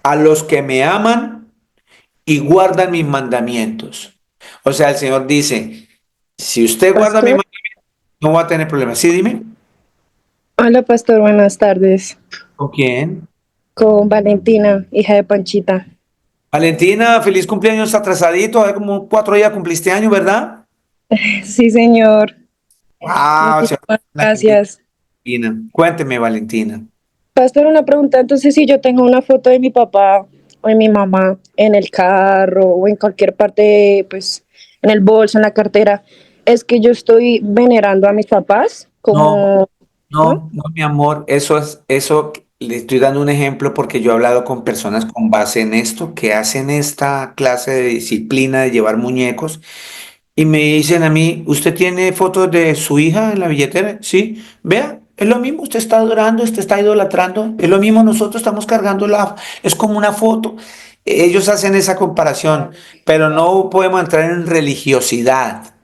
a los que me aman y guardan mis mandamientos. O sea, el Señor dice, si usted guarda mis Pastor, mandamientos, no va a tener problemas. Sí, dime. hola pastor, buenas tardes. ¿Con quién? Con Valentina, hija de Panchita. Valentina, feliz cumpleaños atrasadito. Hace como 4 días cumpliste año, ¿verdad? Sí, señor. Wow, Muchísimas la gente gracias. Valentina. Cuénteme, Valentina. Pastor, una pregunta. Entonces, si yo tengo una foto de mi papá o de mi mamá en el carro o en cualquier parte, pues, en el bolso, en la cartera, ¿es que yo estoy venerando a mis papás? No, Como, ¿no? no, mi amor, eso le estoy dando un ejemplo porque yo he hablado con personas con base en esto que hacen esta clase de disciplina de llevar muñecos y me dicen a mí, ¿usted tiene fotos de su hija en la billetera? Sí, vea, es lo mismo, usted está adorando, usted está idolatrando, es lo mismo, nosotros estamos cargando es como una foto. Ellos hacen esa comparación, pero no podemos entrar en religiosidad.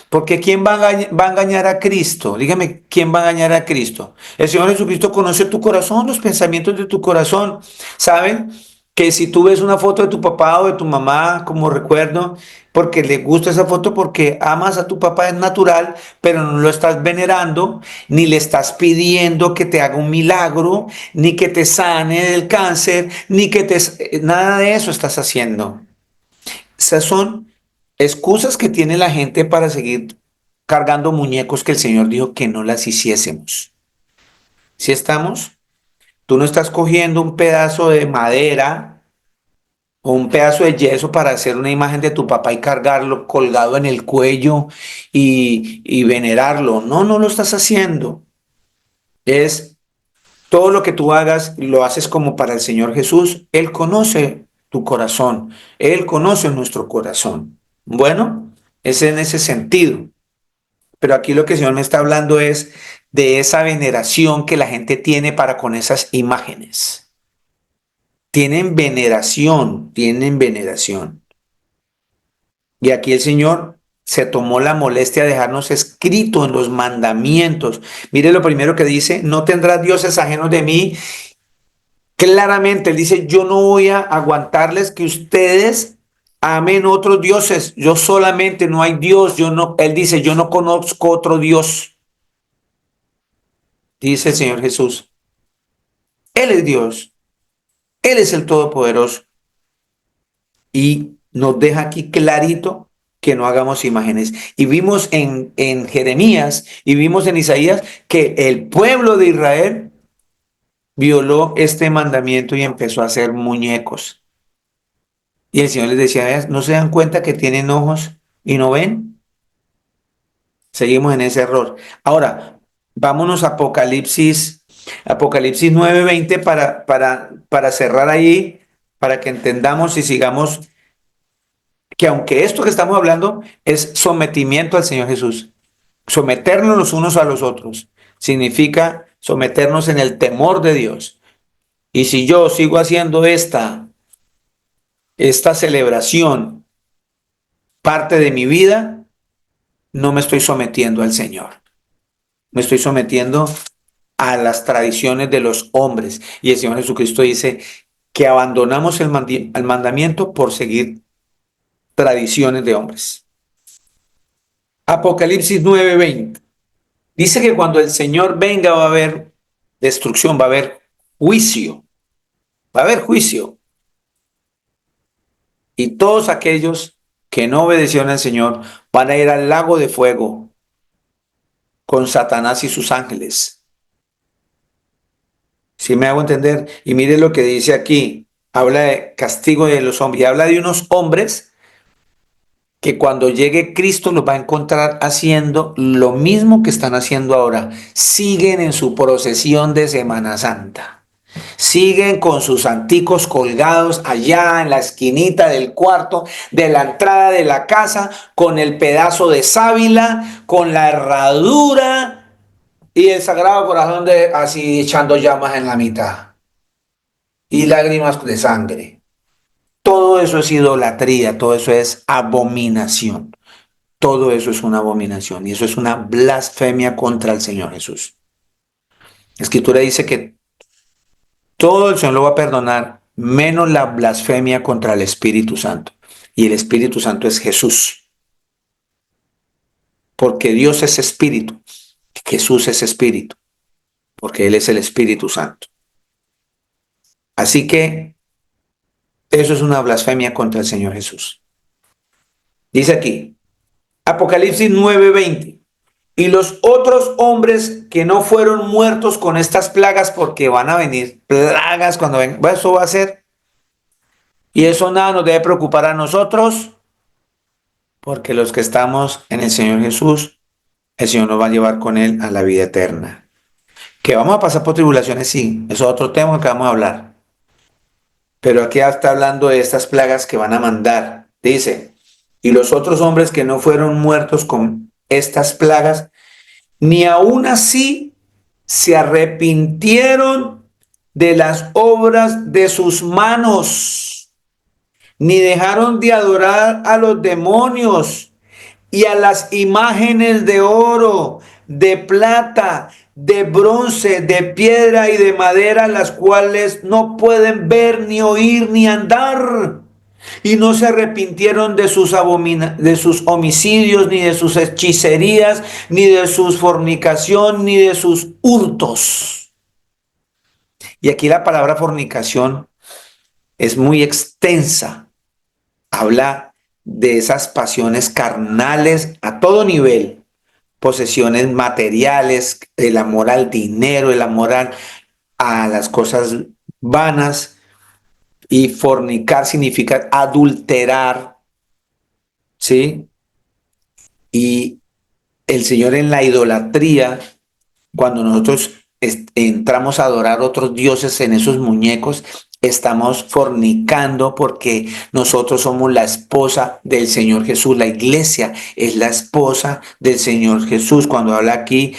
Porque ¿quién va a engañar a Cristo? Dígame, ¿quién va a engañar a Cristo? El Señor Jesucristo conoce tu corazón, los pensamientos de tu corazón. ¿Saben? Que si tú ves una foto de tu papá o de tu mamá como recuerdo, porque le gusta esa foto, porque amas a tu papá es natural, pero no lo estás venerando, ni le estás pidiendo que te haga un milagro, ni que te sane del cáncer, ni que nada de eso estás haciendo. Esas son excusas que tiene la gente para seguir cargando muñecos que el Señor dijo que no las hiciésemos. Si estamos, tú no estás cogiendo un pedazo de madera o un pedazo de yeso para hacer una imagen de tu papá y cargarlo colgado en el cuello y venerarlo. No, no lo estás haciendo. Es todo lo que tú hagas, lo haces como para el Señor Jesús. Él conoce tu corazón. Él conoce nuestro corazón. Bueno, es en ese sentido. Pero aquí lo que el Señor me está hablando es de esa veneración que la gente tiene para con esas imágenes. Tienen veneración, tienen veneración. Y aquí el Señor se tomó la molestia de dejarnos escrito en los mandamientos. Mire lo primero que dice, no tendrás dioses ajenos de mí. Claramente, Él dice, yo no voy a aguantarles que ustedes amen otros dioses. Yo solamente, no hay Dios. Yo no, Él dice, yo no conozco otro Dios. Dice el Señor Jesús. Él es Dios. Él es el Todopoderoso. Y nos deja aquí clarito que no hagamos imágenes. Y vimos en Jeremías y vimos en Isaías que el pueblo de Israel violó este mandamiento y empezó a hacer muñecos. Y el Señor les decía, "Vean, ¿no se dan cuenta que tienen ojos y no ven?" Seguimos en ese error. Ahora, Vámonos a Apocalipsis 9:20 para cerrar ahí, para que entendamos y sigamos que aunque esto que estamos hablando es sometimiento al Señor Jesús, someternos los unos a los otros, significa someternos en el temor de Dios. Y si yo sigo haciendo esta celebración parte de mi vida, no me estoy sometiendo al Señor. Me estoy sometiendo a las tradiciones de los hombres. Y el Señor Jesucristo dice que abandonamos el mandamiento por seguir tradiciones de hombres. Apocalipsis 9:20. Dice que cuando el Señor venga va a haber destrucción, va a haber juicio. Va a haber juicio. Y todos aquellos que no obedecieron al Señor van a ir al lago de fuego con Satanás y sus ángeles. ¿Sí me hago entender? Y mire lo que dice aquí. Habla de castigo de los hombres. Y habla de unos hombres que cuando llegue Cristo los va a encontrar haciendo lo mismo que están haciendo ahora. Siguen en su procesión de Semana Santa. Siguen con sus anticos colgados allá en la esquinita del cuarto, de la entrada de la casa, con el pedazo de sábila, con la herradura y el Sagrado Corazón así echando llamas en la mitad y lágrimas de sangre. Todo eso es idolatría, todo eso es abominación. Todo eso es una abominación y eso es una blasfemia contra el Señor Jesús. La Escritura dice que todo el Señor lo va a perdonar, menos la blasfemia contra el Espíritu Santo. Y el Espíritu Santo es Jesús. Porque Dios es Espíritu. Jesús es Espíritu. Porque Él es el Espíritu Santo. Así que eso es una blasfemia contra el Señor Jesús. Dice aquí, Apocalipsis 9:20. Y los otros hombres que no fueron muertos con estas plagas, porque van a venir plagas cuando vengan, bueno, eso va a ser. Y eso nada nos debe preocupar a nosotros, porque los que estamos en el Señor Jesús, el Señor nos va a llevar con Él a la vida eterna. Que vamos a pasar por tribulaciones, sí, eso es otro tema que vamos a hablar. Pero aquí está hablando de estas plagas que van a mandar. Dice, y los otros hombres que no fueron muertos con estas plagas, ni aún así se arrepintieron de las obras de sus manos, ni dejaron de adorar a los demonios y a las imágenes de oro, de plata, de bronce, de piedra y de madera, las cuales no pueden ver, ni oír, ni andar. Y no se arrepintieron de sus homicidios, ni de sus hechicerías, ni de sus fornicación, ni de sus hurtos. Y aquí la palabra fornicación es muy extensa. Habla de esas pasiones carnales a todo nivel, posesiones materiales, el amor al dinero, el amor a las cosas vanas. Y fornicar significa adulterar, ¿sí? Y el Señor en la idolatría, cuando nosotros entramos a adorar otros dioses en esos muñecos, estamos fornicando porque nosotros somos la esposa del Señor Jesús. La iglesia es la esposa del Señor Jesús. Cuando habla aquí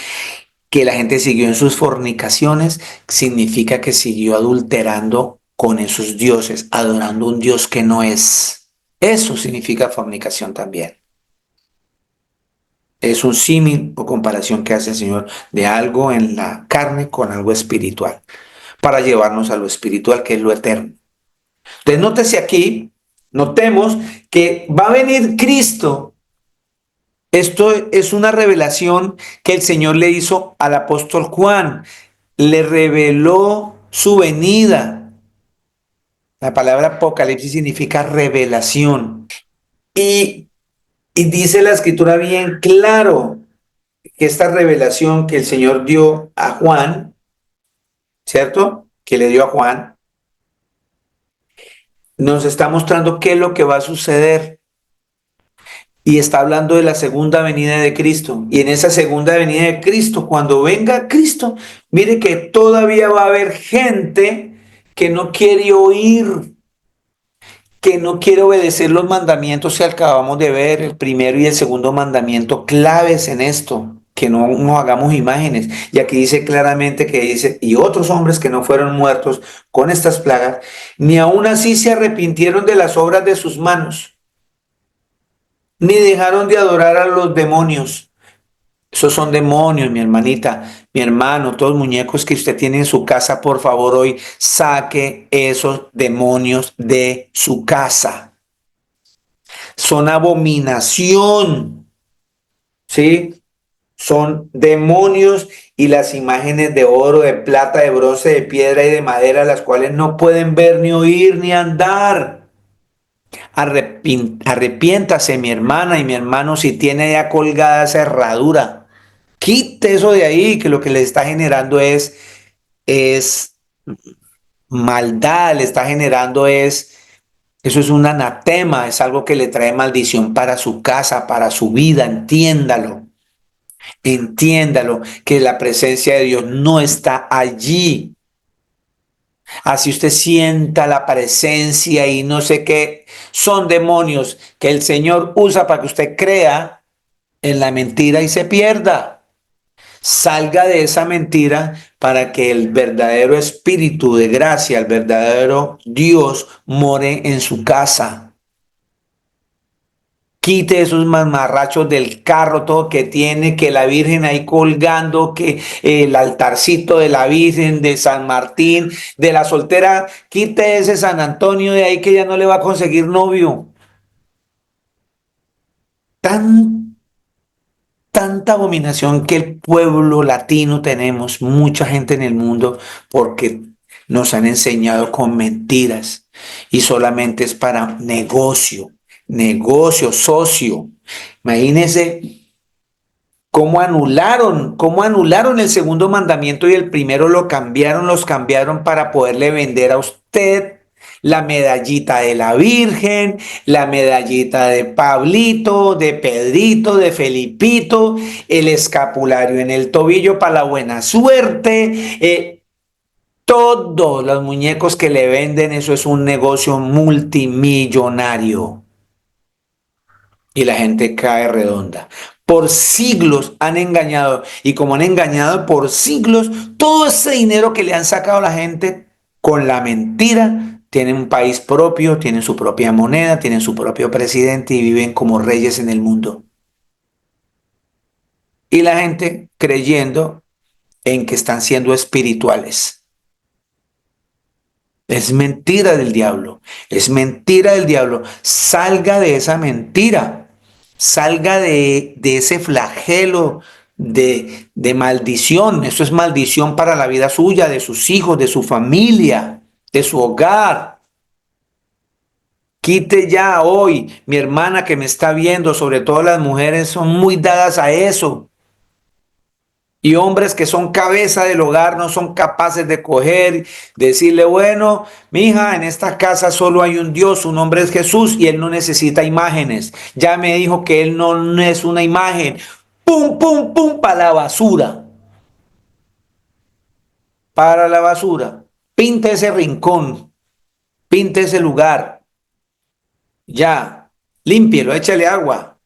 que la gente siguió en sus fornicaciones, significa que siguió adulterando con esos dioses, adorando un Dios que no es. Eso significa fornicación también. Es un símil o comparación que hace el Señor de algo en la carne con algo espiritual, para llevarnos a lo espiritual, que es lo eterno. Entonces, nótese aquí, notemos que va a venir Cristo. Esto es una revelación que el Señor le hizo al apóstol Juan. Le reveló su venida. La palabra Apocalipsis significa revelación. Y dice la Escritura bien claro que esta revelación que el Señor dio a Juan, ¿cierto? Que le dio a Juan, nos está mostrando qué es lo que va a suceder. Y está hablando de la segunda venida de Cristo. Y en esa segunda venida de Cristo, cuando venga Cristo, mire que todavía va a haber gente que no quiere oír, que no quiere obedecer los mandamientos que acabamos de ver, el primero y el segundo mandamiento, claves en esto, que no nos hagamos imágenes. Y aquí dice claramente que dice, y otros hombres que no fueron muertos con estas plagas, ni aún así se arrepintieron de las obras de sus manos, ni dejaron de adorar a los demonios. Esos son demonios, mi hermanita, mi hermano, todos los muñecos que usted tiene en su casa, por favor, hoy saque esos demonios de su casa. Son abominación, ¿sí? Son demonios y las imágenes de oro, de plata, de bronce, de piedra y de madera, las cuales no pueden ver, ni oír, ni andar. Arrepiéntase, mi hermana y mi hermano, si tiene ya colgada esa herradura. Quite eso de ahí, que lo que le está generando es maldad, le está generando eso es un anatema, es algo que le trae maldición para su casa, para su vida, entiéndalo. Entiéndalo, que la presencia de Dios no está allí. Así usted sienta la presencia y no sé qué, son demonios que el Señor usa para que usted crea en la mentira y se pierda. Salga de esa mentira para que el verdadero espíritu de gracia, el verdadero Dios, more en su casa. Quite esos mamarrachos del carro, todo que tiene, que la Virgen ahí colgando, que el altarcito de la Virgen, de San Martín, de la soltera. Quite ese San Antonio de ahí que ya no le va a conseguir novio. Tanta abominación que el pueblo latino tenemos, mucha gente en el mundo, porque nos han enseñado con mentiras y solamente es para negocio, socio. Imagínense cómo anularon el segundo mandamiento y el primero los cambiaron para poderle vender a usted la medallita de la Virgen, la medallita de Pablito, de Pedrito, de Felipito, el escapulario en el tobillo para la buena suerte. Todos los muñecos que le venden, eso es un negocio multimillonario. Y la gente cae redonda. Por siglos han engañado. Y como han engañado por siglos, todo ese dinero que le han sacado a la gente con la mentira, tienen un país propio, tienen su propia moneda, tienen su propio presidente y viven como reyes en el mundo. Y la gente creyendo en que están siendo espirituales. Es mentira del diablo. Es mentira del diablo. Salga de esa mentira. Salga de ese flagelo de maldición. Eso es maldición para la vida suya, de sus hijos, de su familia, de su hogar. Quite ya hoy, mi hermana que me está viendo, sobre todo las mujeres son muy dadas a eso. Y hombres que son cabeza del hogar no son capaces de coger, decirle, bueno, mija, en esta casa solo hay un Dios, su nombre es Jesús y él no necesita imágenes. Ya me dijo que él no es una imagen. Pum, pum, pum, para la basura. Para la basura. Pinta ese rincón, pinta ese lugar. Ya, límpielo, échale agua.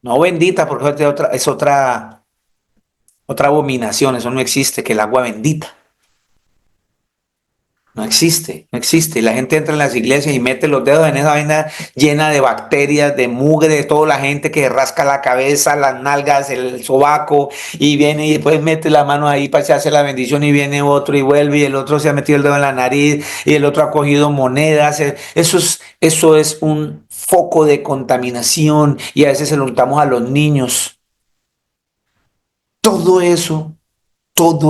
No bendita, porque es otra abominación, eso no existe, que el agua bendita. No existe, no existe. La gente entra en las iglesias y mete los dedos en esa vaina llena de bacterias, de mugre, de toda la gente que rasca la cabeza, las nalgas, el sobaco, y viene y después mete la mano ahí para echarse la bendición y viene otro y vuelve y el otro se ha metido el dedo en la nariz y el otro ha cogido monedas. Eso es un foco de contaminación y a veces se lo untamos a los niños. Todo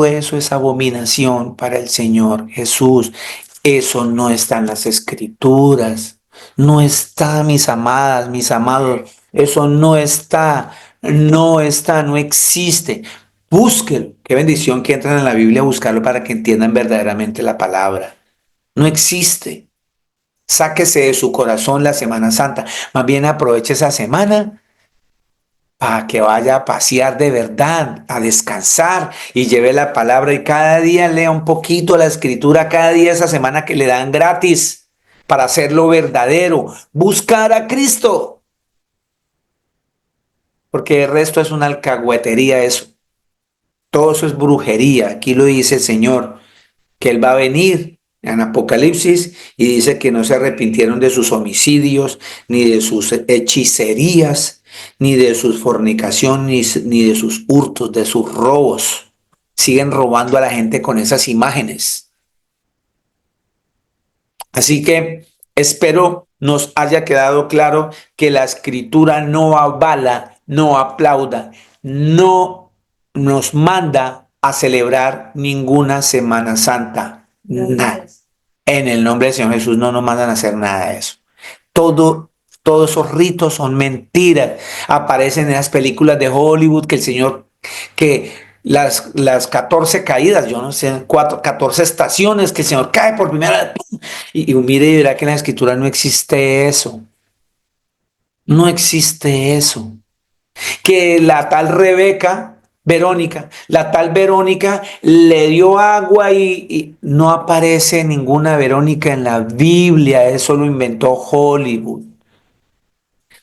eso es abominación para el Señor Jesús. Eso no está en las Escrituras. No está, mis amadas, mis amados. Eso no está, no existe. Búsquelo. Qué bendición que entren en la Biblia a buscarlo para que entiendan verdaderamente la palabra. No existe. Sáquese de su corazón la Semana Santa. Más bien aproveche esa semana para que vaya a pasear de verdad, a descansar y lleve la palabra y cada día lea un poquito la escritura, cada día esa semana que le dan gratis para hacerlo verdadero, buscar a Cristo, porque el resto es una alcahuetería eso, todo eso es brujería, aquí lo dice el Señor, que Él va a venir en Apocalipsis y dice que no se arrepintieron de sus homicidios, ni de sus hechicerías, ni de sus fornicaciones, ni de sus hurtos, de sus robos. Siguen robando a la gente con esas imágenes. Así que espero nos haya quedado claro que la escritura no avala, no aplauda, no nos manda a celebrar ninguna Semana Santa. Nada. En el nombre del Señor Jesús no nos mandan a hacer nada de eso. Todos esos ritos son mentiras. Aparecen en las películas de Hollywood que el Señor, que las 14 caídas, yo no sé, 14 estaciones que el Señor cae por primera vez. Y mire y verá que en la escritura no existe eso. No existe eso. Que la tal Verónica, la tal Verónica le dio agua y no aparece ninguna Verónica en la Biblia, eso lo inventó Hollywood.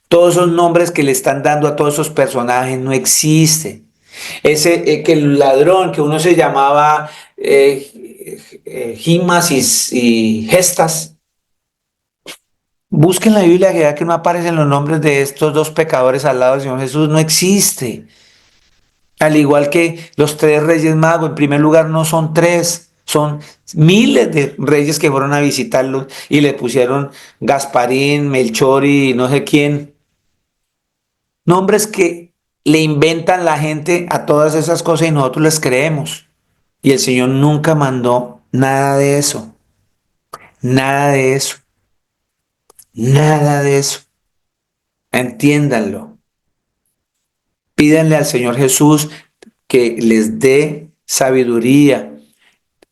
Todos esos nombres que le están dando a todos esos personajes no existen. Ese que el ladrón que uno se llamaba Gimas y Gestas. Busquen la Biblia que vea que no aparecen los nombres de estos dos pecadores al lado del Señor Jesús, no existe. Al igual que los tres reyes magos, en primer lugar no son tres, son miles de reyes que fueron a visitarlos y le pusieron Gasparín, Melchor y no sé quién. Nombres que le inventan la gente a todas esas cosas y nosotros les creemos. Y el Señor nunca mandó nada de eso. Nada de eso. Nada de eso. Entiéndanlo. Pídanle al Señor Jesús que les dé sabiduría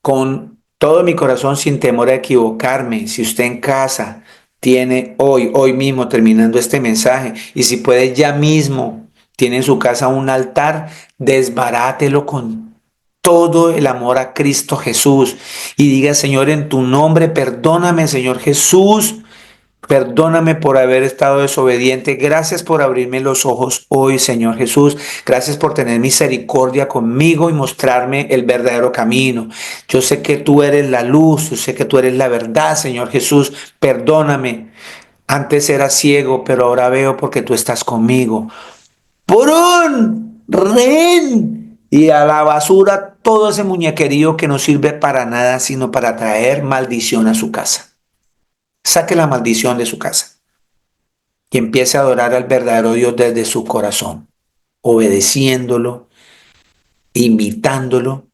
con todo mi corazón sin temor a equivocarme. Si usted en casa tiene hoy mismo terminando este mensaje y si puede ya mismo, tiene en su casa un altar, desbarátelo con todo el amor a Cristo Jesús y diga, Señor, en tu nombre, perdóname, Señor Jesús. Perdóname por haber estado desobediente. Gracias por abrirme los ojos hoy, Señor Jesús. Gracias por tener misericordia conmigo y mostrarme el verdadero camino. Yo sé que tú eres la luz, yo sé que tú eres la verdad, Señor Jesús. Perdóname. Antes era ciego, pero ahora veo porque tú estás conmigo. Por un rehén y a la basura todo ese muñequerío que no sirve para nada, sino para traer maldición a su casa. Saque la maldición de su casa y empiece a adorar al verdadero Dios desde su corazón, obedeciéndolo, imitándolo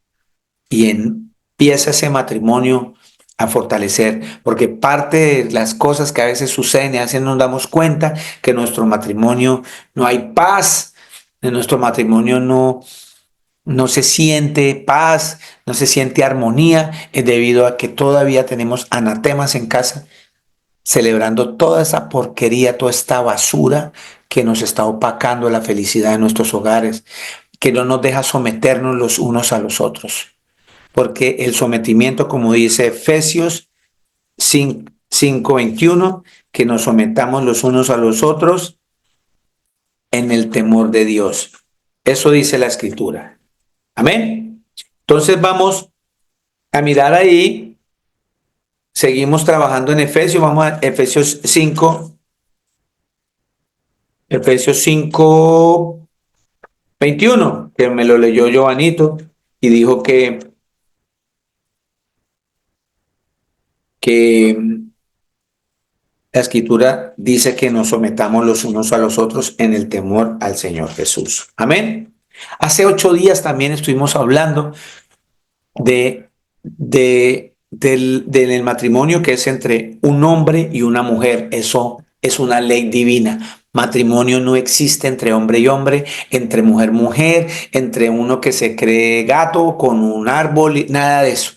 y empieza ese matrimonio a fortalecer, porque parte de las cosas que a veces suceden y a veces nos damos cuenta que en nuestro matrimonio no hay paz, en nuestro matrimonio no se siente paz, no se siente armonía, es debido a que todavía tenemos anatemas en casa celebrando toda esa porquería, toda esta basura que nos está opacando la felicidad de nuestros hogares, que no nos deja someternos los unos a los otros. Porque el sometimiento, como dice Efesios 5:21, que nos sometamos los unos a los otros en el temor de Dios. Eso dice la Escritura. Amén. Entonces vamos a mirar ahí. Seguimos trabajando en Efesios, vamos a Efesios 5, Efesios 5:21, que me lo leyó Giovanito y dijo que la Escritura dice que nos sometamos los unos a los otros en el temor al Señor Jesús. Amén. Hace 8 días también estuvimos hablando del matrimonio que es entre un hombre y una mujer. Eso es una ley divina. Matrimonio no existe entre hombre y hombre, entre mujer, mujer, entre uno que se cree gato con un árbol, nada de eso.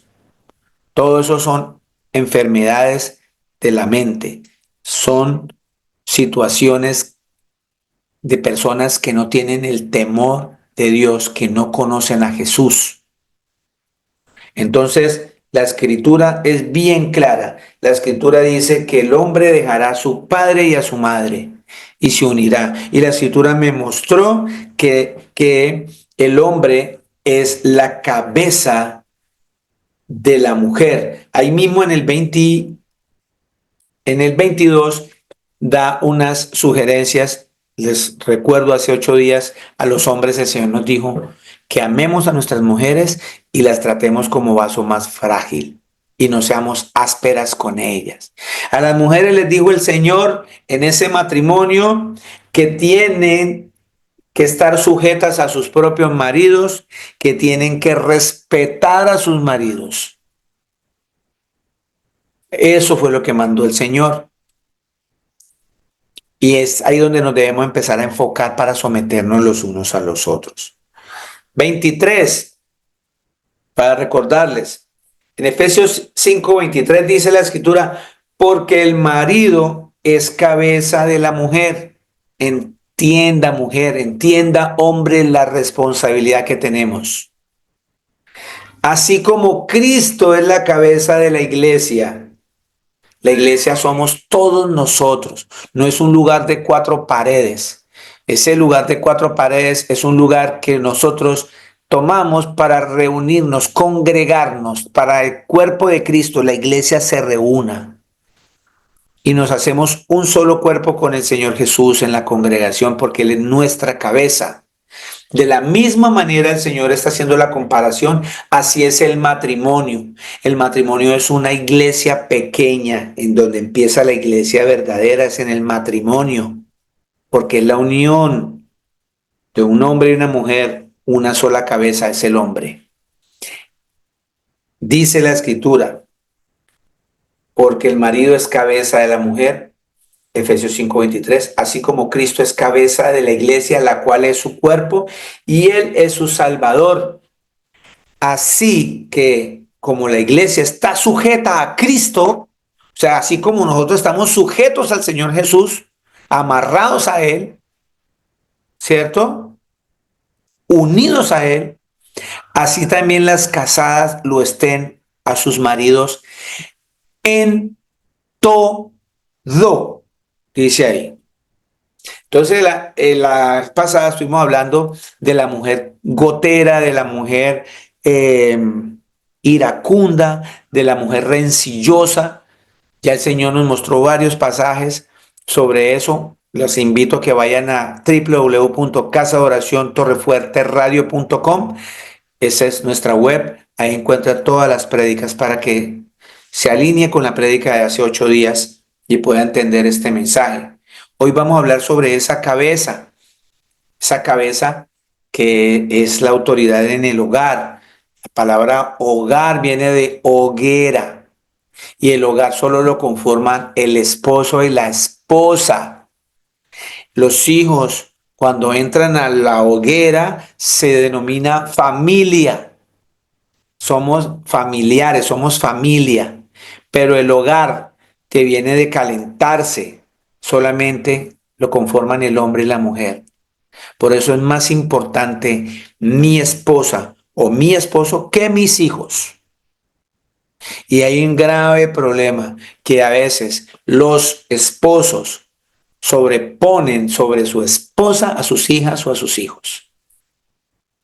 Todo eso son enfermedades de la mente. Son situaciones de personas que no tienen el temor de Dios, que no conocen a Jesús. Entonces, la escritura es bien clara. La escritura dice que el hombre dejará a su padre y a su madre y se unirá. Y la escritura me mostró que el hombre es la cabeza de la mujer. Ahí mismo en el 22 da unas sugerencias. Les recuerdo, hace 8 días a los hombres el Señor nos dijo que amemos a nuestras mujeres y las tratemos como vaso más frágil y no seamos ásperas con ellas. A las mujeres les dijo el Señor en ese matrimonio que tienen que estar sujetas a sus propios maridos, que tienen que respetar a sus maridos. Eso fue lo que mandó el Señor. Y es ahí donde nos debemos empezar a enfocar para someternos los unos a los otros. 23, para recordarles. En Efesios 5:23 dice la escritura, porque el marido es cabeza de la mujer. Entienda, mujer, entienda, hombre, la responsabilidad que tenemos. Así como Cristo es la cabeza de la iglesia. La iglesia somos todos nosotros, no es un lugar de 4 paredes. Ese lugar de 4 paredes es un lugar que nosotros tomamos para reunirnos, congregarnos, para el cuerpo de Cristo, la iglesia se reúna. Y nos hacemos un solo cuerpo con el Señor Jesús en la congregación porque Él es nuestra cabeza. De la misma manera el Señor está haciendo la comparación, así es el matrimonio. El matrimonio es una iglesia pequeña, en donde empieza la iglesia verdadera, es en el matrimonio, porque es la unión de un hombre y una mujer, una sola cabeza es el hombre. Dice la escritura, porque el marido es cabeza de la mujer, Efesios 5:23, así como Cristo es cabeza de la iglesia, la cual es su cuerpo, y Él es su Salvador. Así que como la iglesia está sujeta a Cristo, o sea, así como nosotros estamos sujetos al Señor Jesús, amarrados a Él, ¿cierto? Unidos a Él, así también las casadas lo estén a sus maridos en todo, dice ahí. Entonces, la pasada estuvimos hablando de la mujer gotera, de la mujer iracunda, de la mujer rencillosa. Ya el Señor nos mostró varios pasajes sobre eso. Los invito a que vayan a www.casadoraciontorrefuerteradio.com. Esa es nuestra web. Ahí encuentra todas las prédicas para que se alinee con la prédica de hace 8 días y pueda entender este mensaje. Hoy vamos a hablar sobre esa cabeza que es la autoridad en el hogar. La palabra hogar viene de hoguera y el hogar solo lo conforman el esposo y la esposa. Los hijos, cuando entran a la hoguera, se denomina familia. Somos familiares, somos familia, pero el hogar que viene de calentarse solamente lo conforman el hombre y la mujer. Por eso es más importante mi esposa o mi esposo que mis hijos. Y hay un grave problema que a veces los esposos sobreponen sobre su esposa a sus hijas o a sus hijos.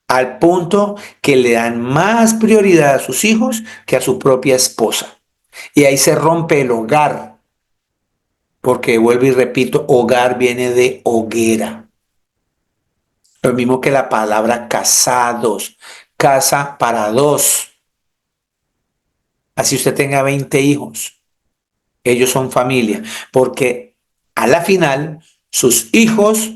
Al punto que le dan más prioridad a sus hijos que a su propia esposa. Y ahí se rompe el hogar. Porque vuelvo y repito, hogar viene de hoguera. Lo mismo que la palabra casados, casa para 2. Así usted tenga 20 hijos. Ellos son familia. Porque a la final, sus hijos,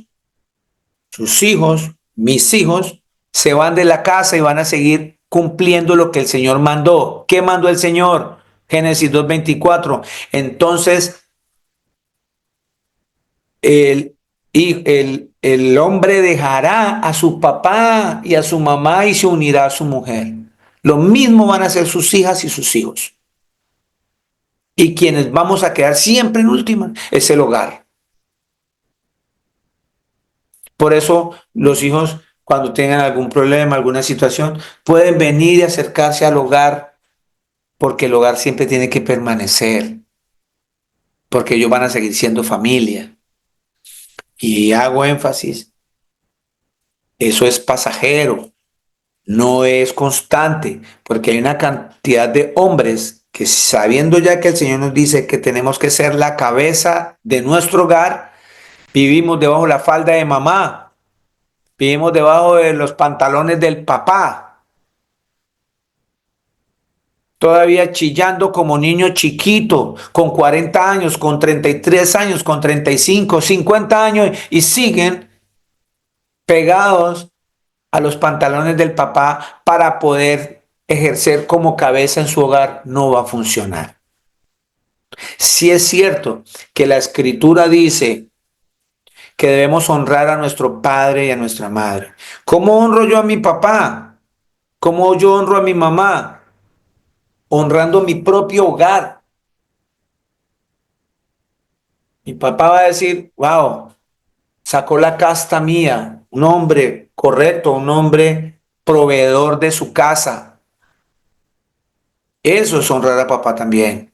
mis hijos, se van de la casa y van a seguir cumpliendo lo que el Señor mandó. ¿Qué mandó el Señor? Génesis 2:24. Entonces, el hombre dejará a su papá y a su mamá y se unirá a su mujer. Lo mismo van a hacer sus hijas y sus hijos. Y quienes vamos a quedar siempre en última es el hogar. Por eso los hijos, cuando tengan algún problema, alguna situación, pueden venir y acercarse al hogar, porque el hogar siempre tiene que permanecer, porque ellos van a seguir siendo familia. Y hago énfasis, eso es pasajero, no es constante, porque hay una cantidad de hombres que, sabiendo ya que el Señor nos dice que tenemos que ser la cabeza de nuestro hogar, vivimos debajo de la falda de mamá, vivimos debajo de los pantalones del papá, todavía chillando como niño chiquito, con 40 años, con 33 años, con 35, 50 años, y siguen pegados a los pantalones del papá para poder ejercer como cabeza en su hogar. No va a funcionar. Sí es cierto que la Escritura dice que debemos honrar a nuestro padre y a nuestra madre. ¿Cómo honro yo a mi papá? ¿Cómo yo honro a mi mamá? Honrando mi propio hogar. Mi papá va a decir, wow, sacó la casta mía, un hombre correcto, un hombre proveedor de su casa. Eso es honrar a papá también.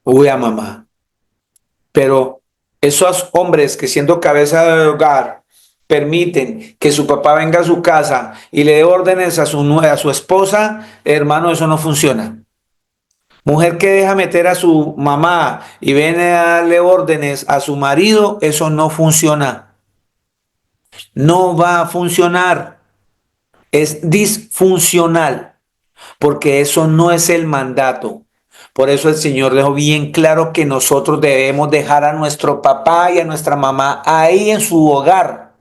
Uy, a mamá. Pero esos hombres que, siendo cabeza de hogar, permiten que su papá venga a su casa y le dé órdenes a su esposa, hermano, eso no funciona. Mujer que deja meter a su mamá y viene a darle órdenes a su marido, eso no funciona. No va a funcionar. Es disfuncional, porque eso no es el mandato. Por eso el Señor dejó bien claro que nosotros debemos dejar a nuestro papá y a nuestra mamá ahí en su hogar.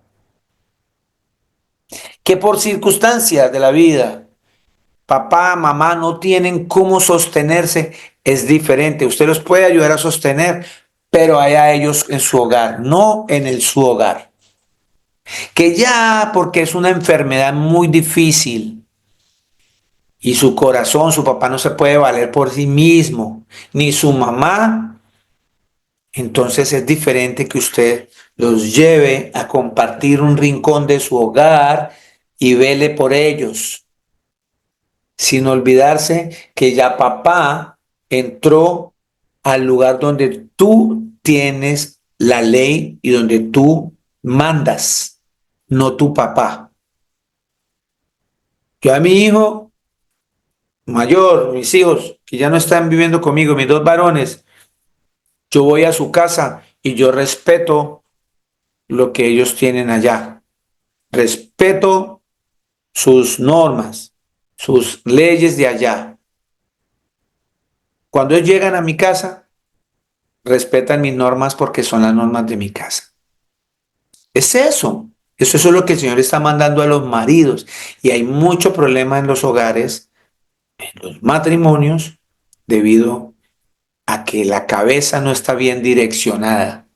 Que por circunstancias de la vida, papá, mamá no tienen cómo sostenerse, es diferente. Usted los puede ayudar a sostener, pero allá ellos en su hogar, no en su hogar. Que ya, porque es una enfermedad muy difícil y su corazón, su papá no se puede valer por sí mismo, ni su mamá, entonces es diferente que usted los lleve a compartir un rincón de su hogar y vele por ellos, sin olvidarse que ya papá entró al lugar donde tú tienes la ley y donde tú mandas, no tu papá. Yo a mi hijo mayor, mis hijos que ya no están viviendo conmigo, mis dos varones, yo voy a su casa y yo respeto lo que ellos tienen allá. Respeto sus normas, sus leyes de allá. Cuando ellos llegan a mi casa, respetan mis normas porque son las normas de mi casa. Es eso. Eso es lo que el Señor está mandando a los maridos. Y hay mucho problema en los hogares, en los matrimonios, debido a que la cabeza no está bien direccionada.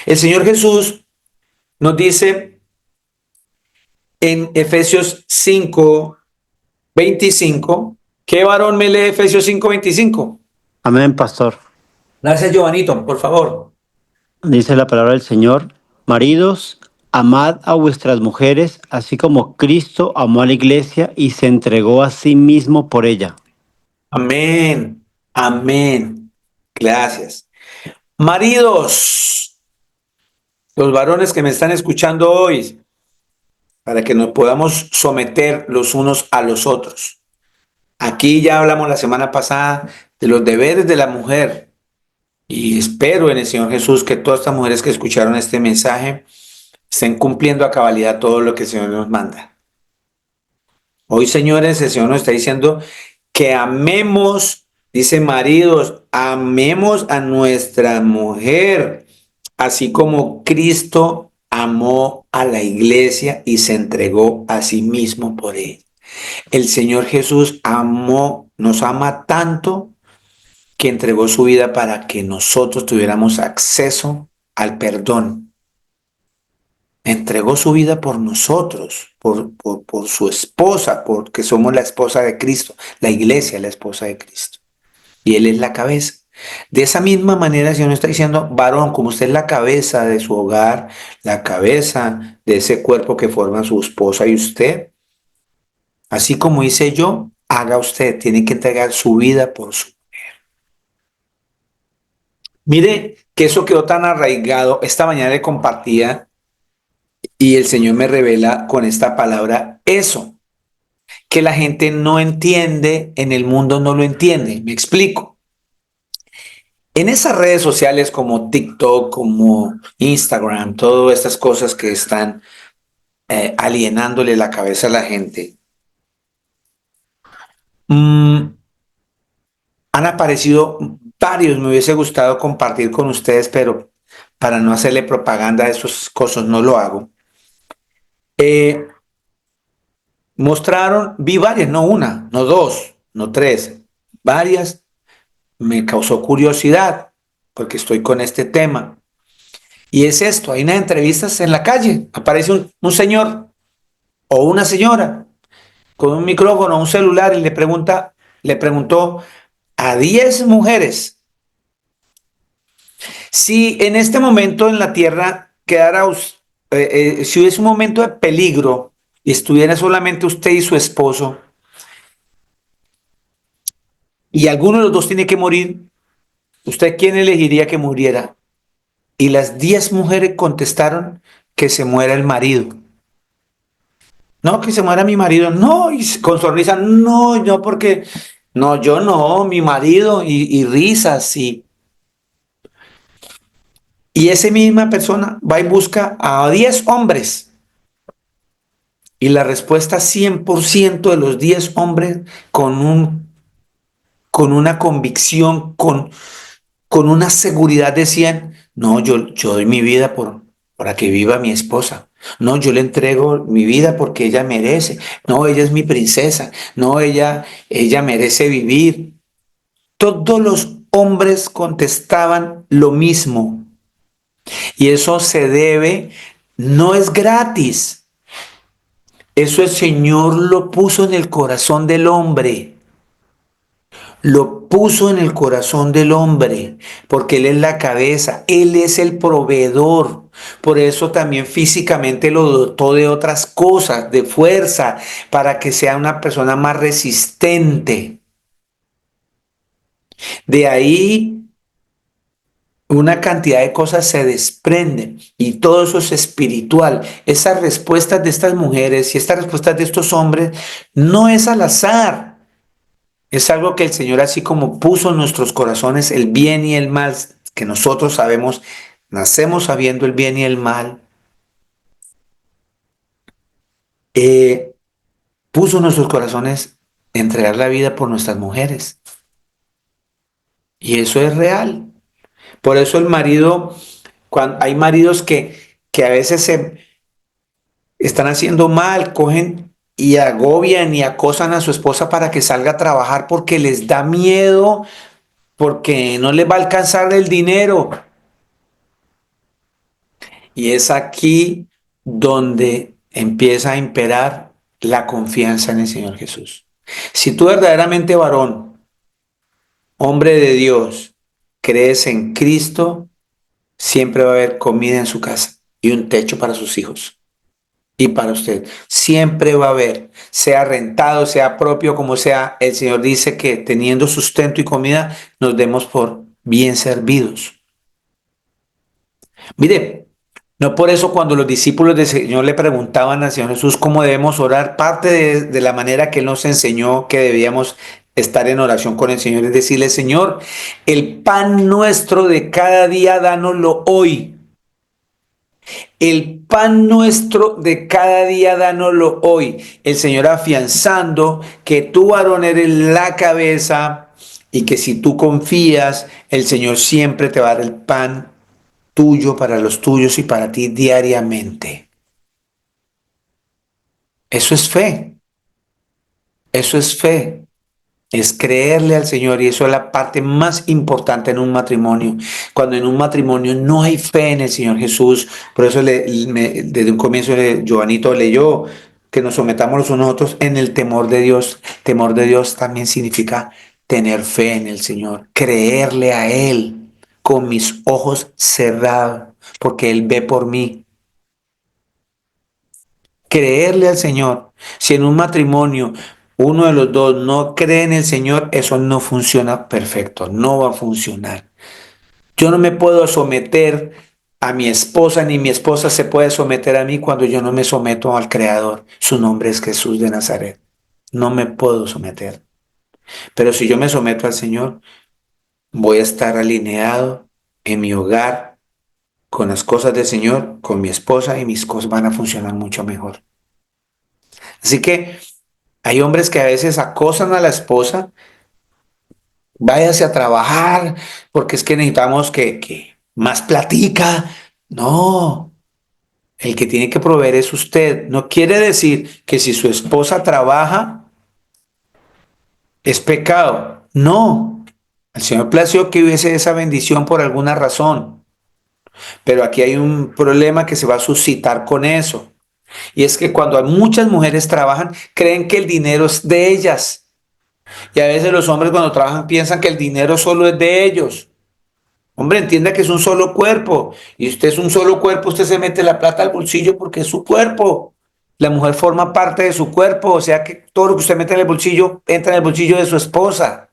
El Señor Jesús nos dice en Efesios 5:25, ¿qué varón me lee Efesios 5:25? Amén, pastor. Gracias, Giovanito, por favor. Dice la palabra del Señor: maridos, amad a vuestras mujeres, así como Cristo amó a la iglesia y se entregó a sí mismo por ella. Amén, amén. Gracias. Maridos, los varones que me están escuchando hoy, para que nos podamos someter los unos a los otros. Aquí ya hablamos la semana pasada de los deberes de la mujer y espero en el Señor Jesús que todas estas mujeres que escucharon este mensaje estén cumpliendo a cabalidad todo lo que el Señor nos manda. Hoy, señores, el Señor nos está diciendo que amemos, dice maridos, amemos a nuestra mujer, así como Cristo amó a la iglesia y se entregó a sí mismo por ella. El Señor Jesús nos ama tanto que entregó su vida para que nosotros tuviéramos acceso al perdón. Entregó su vida por nosotros, por su esposa, porque somos la esposa de Cristo, la iglesia es la esposa de Cristo. Y Él es la cabeza. De esa misma manera el Señor nos está diciendo, varón, como usted es la cabeza de su hogar, la cabeza de ese cuerpo que forma su esposa y usted, así como hice yo, haga usted, tiene que entregar su vida por su. Mire que eso quedó tan arraigado. Esta mañana le compartía y el Señor me revela con esta palabra eso, que la gente no entiende, en el mundo no lo entiende. Me explico. En esas redes sociales como TikTok, como Instagram, todas estas cosas que están alienándole la cabeza a la gente, han aparecido varios. Me hubiese gustado compartir con ustedes, pero para no hacerle propaganda a esas cosas no lo hago. Mostraron, vi varias, no una, no dos, no tres, varias. Me causó curiosidad porque estoy con este tema. Y es esto, hay unas entrevistas en la calle, aparece un señor o una señora con un micrófono o un celular y le preguntó a 10 mujeres si en este momento en la tierra quedara, si hubiese un momento de peligro y estuviera solamente usted y su esposo y alguno de los dos tiene que morir, ¿usted quién elegiría que muriera? Y las 10 mujeres contestaron que se muera el marido. No, que se muera mi marido. No, y con sonrisa, no, no, porque no, yo no, mi marido, y risas. Y esa misma persona va y busca a 10 hombres. Y la respuesta 100% de los 10 hombres con una convicción, con una seguridad decían, no, yo doy mi vida para que viva mi esposa. No, yo le entrego mi vida porque ella merece. No, ella es mi princesa. No, ella merece vivir. Todos los hombres contestaban lo mismo. Y eso se debe, no es gratis. Eso el Señor lo puso en el corazón del hombre. Lo puso en el corazón del hombre, porque Él es la cabeza, Él es el proveedor. Por eso también físicamente lo dotó de otras cosas, de fuerza, para que sea una persona más resistente. De ahí una cantidad de cosas se desprenden y todo eso es espiritual. Esas respuestas de estas mujeres y estas respuestas de estos hombres no es al azar. Es algo que el Señor, así como puso en nuestros corazones el bien y el mal, que nosotros sabemos, nacemos sabiendo el bien y el mal, puso en nuestros corazones entregar la vida por nuestras mujeres. Y eso es real. Por eso el marido, cuando hay maridos que a veces se están haciendo mal, cogen y agobian y acosan a su esposa para que salga a trabajar porque les da miedo, porque no les va a alcanzar el dinero. Y es aquí donde empieza a imperar la confianza en el Señor Jesús. Si tú verdaderamente, varón, hombre de Dios, crees en Cristo, siempre va a haber comida en su casa y un techo para sus hijos. Y para usted, siempre va a haber, sea rentado, sea propio, como sea, el Señor dice que teniendo sustento y comida, nos demos por bien servidos. Mire, no por eso cuando los discípulos del Señor le preguntaban al Señor Jesús cómo debemos orar, parte de la manera que Él nos enseñó que debíamos estar en oración con el Señor es decirle, Señor, el pan nuestro de cada día, dánoslo hoy. El pan nuestro de cada día, dánoslo hoy. El Señor afianzando que tú, varón, eres la cabeza y que si tú confías, el Señor siempre te va a dar el pan tuyo para los tuyos y para ti diariamente. Eso es fe. Eso es fe. Es creerle al Señor y eso es la parte más importante en un matrimonio. Cuando en un matrimonio no hay fe en el Señor Jesús, por eso desde un comienzo Giovanito leyó que nos sometamos los unos a otros en el temor de Dios. Temor de Dios también significa tener fe en el Señor, creerle a Él con mis ojos cerrados, porque Él ve por mí. Creerle al Señor. Si en un matrimonio uno de los dos no cree en el Señor, eso no funciona perfecto, no va a funcionar. Yo no me puedo someter a mi esposa, ni mi esposa se puede someter a mí cuando yo no me someto al Creador. Su nombre es Jesús de Nazaret. No me puedo someter. Pero si yo me someto al Señor, voy a estar alineado en mi hogar con las cosas del Señor, con mi esposa, y mis cosas van a funcionar mucho mejor. Así que hay hombres que a veces acosan a la esposa, váyase a trabajar, porque es que necesitamos que más platica. No, el que tiene que proveer es usted. No quiere decir que si su esposa trabaja, es pecado. No, el Señor plació que hubiese esa bendición por alguna razón. Pero aquí hay un problema que se va a suscitar con eso. Y es que cuando muchas mujeres trabajan, creen que el dinero es de ellas. Y a veces los hombres cuando trabajan piensan que el dinero solo es de ellos. Hombre, entienda que es un solo cuerpo. Y usted es un solo cuerpo, usted se mete la plata al bolsillo porque es su cuerpo. La mujer forma parte de su cuerpo, o sea que todo lo que usted mete en el bolsillo entra en el bolsillo de su esposa.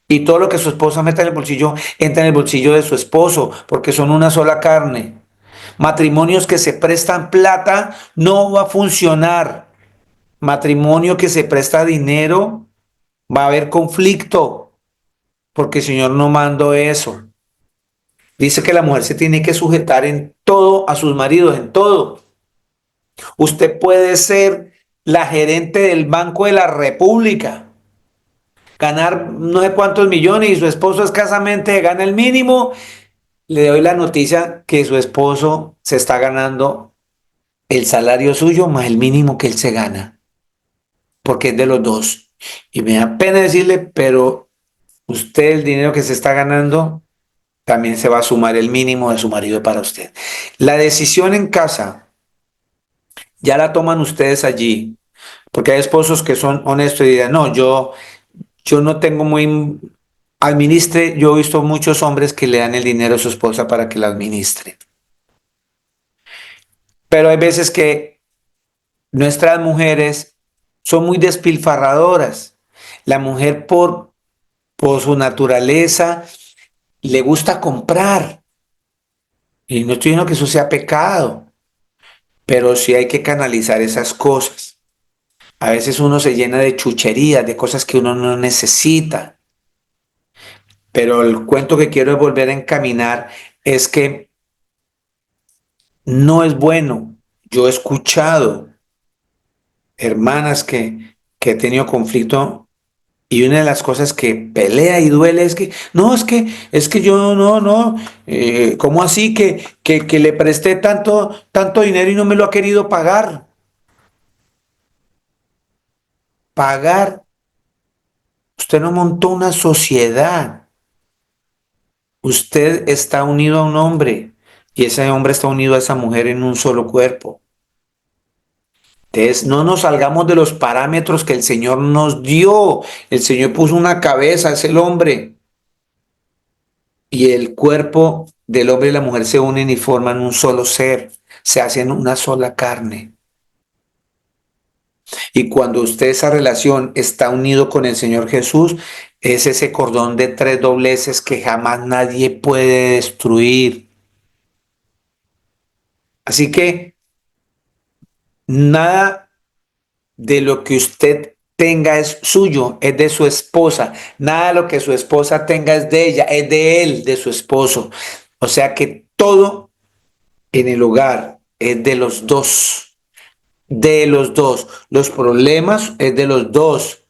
Y todo lo que su esposa mete en el bolsillo entra en el bolsillo de su esposo, porque son una sola carne. Matrimonios que se prestan plata no va a funcionar. Matrimonio que se presta dinero, va a haber conflicto, porque el Señor no mandó eso. Dice que la mujer se tiene que sujetar en todo a sus maridos, en todo. Usted puede ser la gerente del Banco de la República, ganar no sé cuántos millones y su esposo escasamente gana el mínimo. Le doy la noticia que su esposo se está ganando el salario suyo más el mínimo que él se gana, porque es de los dos. Y me da pena decirle, pero usted el dinero que se está ganando también se va a sumar el mínimo de su marido para usted. La decisión en casa ya la toman ustedes allí, porque hay esposos que son honestos y dirán, no, yo no tengo muy... Administre, yo he visto muchos hombres que le dan el dinero a su esposa para que la administre. Pero hay veces que nuestras mujeres son muy despilfarradoras. La mujer por su naturaleza le gusta comprar. Y no estoy diciendo que eso sea pecado, pero sí hay que canalizar esas cosas. A veces uno se llena de chucherías, de cosas que uno no necesita. Pero el cuento que quiero volver a encaminar es que no es bueno. Yo he escuchado hermanas que he tenido conflicto y una de las cosas que pelea y duele es que, no, es que yo no, ¿cómo así que le presté tanto dinero y no me lo ha querido pagar? Pagar. Usted no montó una sociedad. Usted está unido a un hombre y ese hombre está unido a esa mujer en un solo cuerpo. Entonces, no nos salgamos de los parámetros que el Señor nos dio. El Señor puso una cabeza, es el hombre. Y el cuerpo del hombre y la mujer se unen y forman un solo ser. Se hacen una sola carne. Y cuando usted esa relación está unido con el Señor Jesús, es ese cordón de tres dobleces que jamás nadie puede destruir. Así que nada de lo que usted tenga es suyo, es de su esposa. Nada de lo que su esposa tenga es de ella, es de él, de su esposo. O sea que todo en el hogar es de los dos. De los dos. Los problemas es de los dos.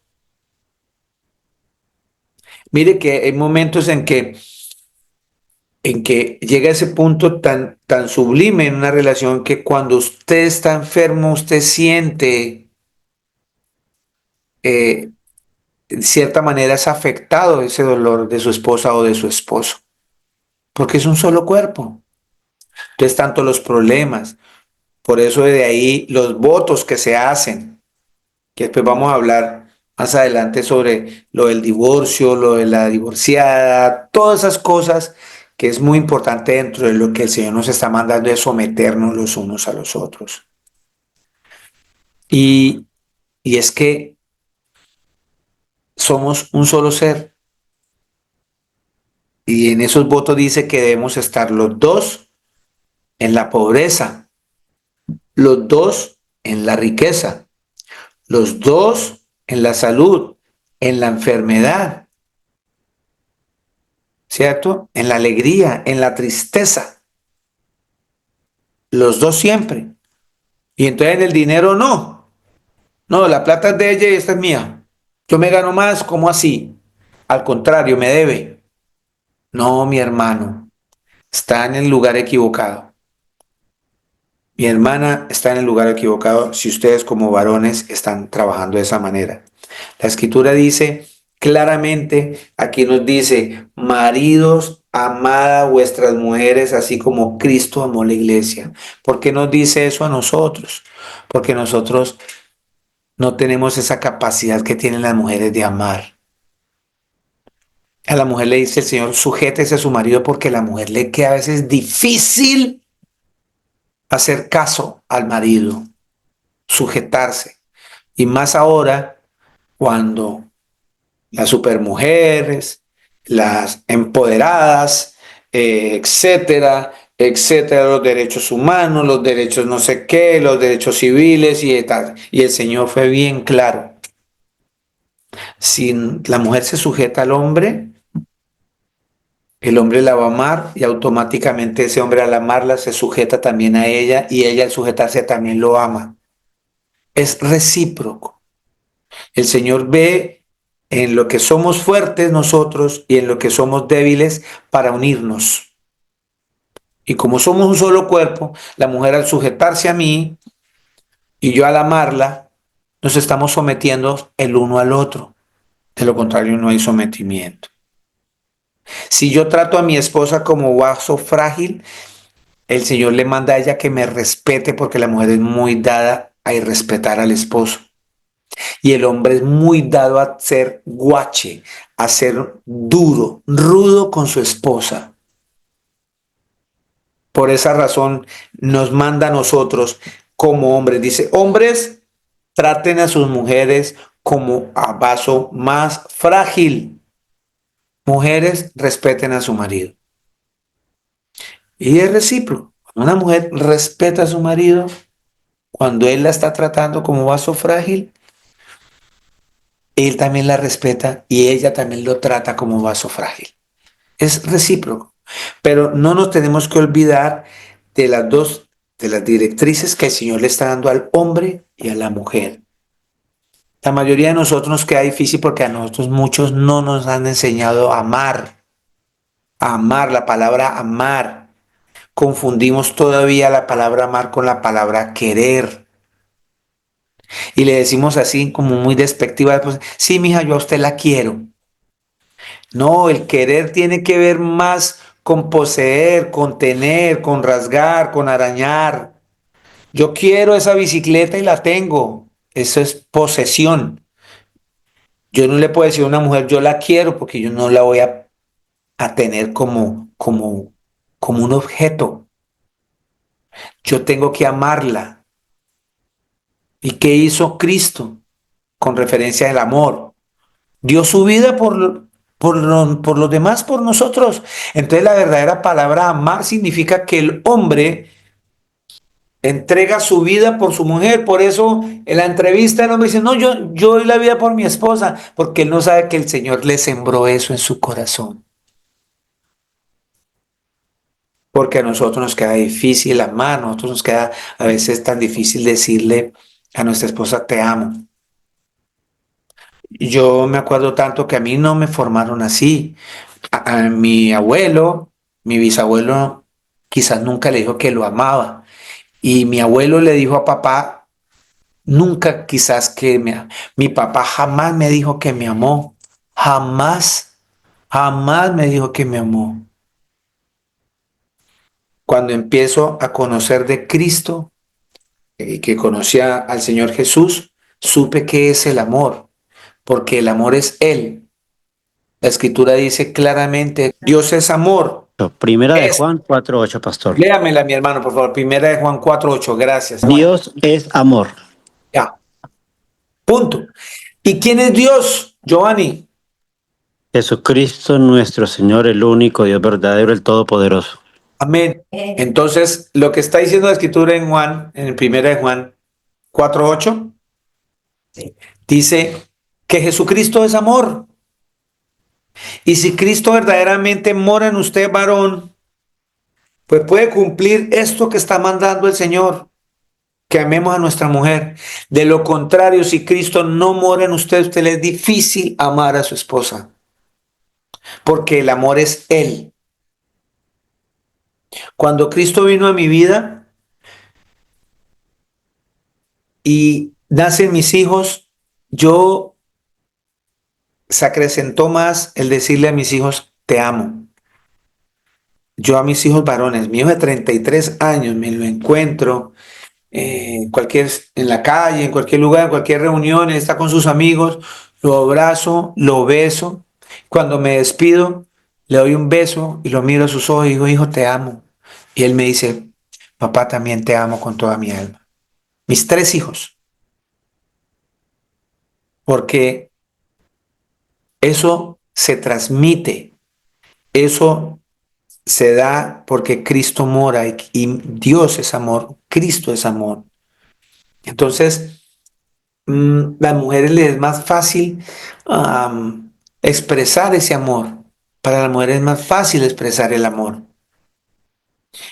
Mire que hay momentos en que llega ese punto tan sublime en una relación que cuando usted está enfermo, usted siente, de cierta manera es afectado ese dolor de su esposa o de su esposo, porque es un solo cuerpo. Entonces, tanto los problemas, por eso de ahí los votos que se hacen, que después vamos a hablar más adelante sobre lo del divorcio, lo de la divorciada, todas esas cosas que es muy importante dentro de lo que el Señor nos está mandando es someternos los unos a los otros. Y, y es que somos un solo ser. Y en esos votos dice que debemos estar los dos en la pobreza, los dos en la riqueza, los dos en la salud, en la enfermedad, ¿cierto? En la alegría, en la tristeza. Los dos siempre. Y entonces en el dinero no. No, la plata es de ella y esta es mía. Yo me gano más, ¿cómo así? Al contrario, me debe. No, mi hermano, está en el lugar equivocado. Mi hermana está en el lugar equivocado si ustedes como varones están trabajando de esa manera. La escritura dice claramente, aquí nos dice, maridos, amad a vuestras mujeres así como Cristo amó la iglesia. ¿Por qué nos dice eso a nosotros? Porque nosotros no tenemos esa capacidad que tienen las mujeres de amar. A la mujer le dice el Señor, sujétese a su marido porque a la mujer le queda a veces difícil hacer caso al marido, sujetarse. Y más ahora cuando las supermujeres, las empoderadas, etcétera, etcétera, los derechos humanos, los derechos no sé qué, los derechos civiles y tal. Y el Señor fue bien claro. Si la mujer se sujeta al hombre, el hombre la va a amar y automáticamente ese hombre al amarla se sujeta también a ella y ella al sujetarse también lo ama. Es recíproco. El Señor ve en lo que somos fuertes nosotros y en lo que somos débiles para unirnos. Y como somos un solo cuerpo, la mujer al sujetarse a mí y yo al amarla, nos estamos sometiendo el uno al otro. De lo contrario, no hay sometimiento. Si yo trato a mi esposa como vaso frágil, el Señor le manda a ella que me respete porque la mujer es muy dada a irrespetar al esposo. Y el hombre es muy dado a ser guache, a ser duro, rudo con su esposa. Por esa razón nos manda a nosotros como hombres. Dice, hombres, traten a sus mujeres como a vaso más frágil. Mujeres, respeten a su marido. Y es recíproco. Cuando una mujer respeta a su marido, cuando él la está tratando como vaso frágil, él también la respeta y ella también lo trata como vaso frágil. Es recíproco. Pero no nos tenemos que olvidar de las dos, de las directrices que el Señor le está dando al hombre y a la mujer. La mayoría de nosotros nos queda difícil porque a nosotros muchos no nos han enseñado a amar. A amar, la palabra amar. Confundimos todavía la palabra amar con la palabra querer. Y le decimos así como muy despectiva, pues, sí, mija, yo a usted la quiero. No, el querer tiene que ver más con poseer, con tener, con rasgar, con arañar. Yo quiero esa bicicleta y la tengo. Eso es posesión. Yo no le puedo decir a una mujer, yo la quiero porque yo no la voy a tener como un objeto. Yo tengo que amarla. ¿Y qué hizo Cristo con referencia al amor? Dio su vida por los demás, por nosotros. Entonces la verdadera palabra amar significa que el hombre entrega su vida por su mujer. Por eso en la entrevista el hombre dice, no, yo doy la vida por mi esposa, porque él no sabe que el Señor le sembró eso en su corazón. Porque a nosotros nos queda difícil amar, a nosotros nos queda a veces tan difícil decirle a nuestra esposa, te amo. Yo me acuerdo tanto que a mí no me formaron así. A mi abuelo, mi bisabuelo, quizás nunca le dijo que lo amaba. Y mi abuelo le dijo a papá, nunca quizás que mi papá jamás me dijo que me amó. Jamás, jamás me dijo que me amó. Cuando empiezo a conocer de Cristo, que conocía al Señor Jesús, supe que es el amor. porque el amor es Él. La Escritura dice claramente, Dios es amor. Primera de Es. Juan 4:8, pastor. Léamela, mi hermano, por favor. Primera de Juan 4:8. Gracias. Dios es amor. Ya. Punto. ¿Y quién es Dios, Giovanni? Jesucristo nuestro Señor, el único Dios verdadero, el Todopoderoso. Amén. Entonces, lo que está diciendo la Escritura en Juan, en Primera de Juan 4:8, dice que Jesucristo es amor. Y si Cristo verdaderamente mora en usted, varón, pues puede cumplir esto que está mandando el Señor, que amemos a nuestra mujer. De lo contrario, si Cristo no mora en usted, usted le es difícil amar a su esposa, porque el amor es Él. Cuando Cristo vino a mi vida y nacen mis hijos, yo se acrecentó más el decirle a mis hijos, te amo. Yo a mis hijos varones, mi hijo de 33 años, me lo encuentro en la calle, en cualquier lugar, en cualquier reunión, él está con sus amigos, lo abrazo, lo beso. Cuando me despido, le doy un beso y lo miro a sus ojos y digo, hijo, te amo. Y él me dice, papá, también te amo con toda mi alma. Mis 3 hijos, porque eso se transmite, eso se da porque Cristo mora y Dios es amor, Cristo es amor. Entonces, las mujeres les es más fácil expresar ese amor. Para las mujeres es más fácil expresar el amor.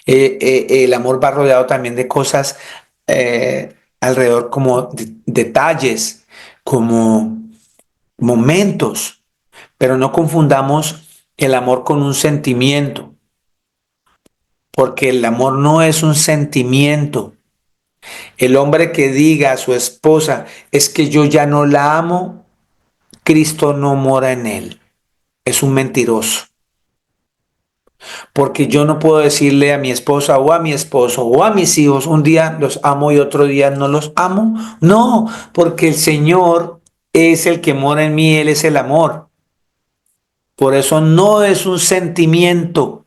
El amor va rodeado también de cosas alrededor como detalles, como momentos, pero no confundamos el amor con un sentimiento, porque el amor no es un sentimiento. El hombre que diga a su esposa, es que yo ya no la amo, Cristo no mora en él. Es un mentiroso. Porque yo no puedo decirle a mi esposa o a mi esposo o a mis hijos, un día los amo y otro día no los amo. No, porque el Señor es el que mora en mí, Él es el amor. Por eso no es un sentimiento.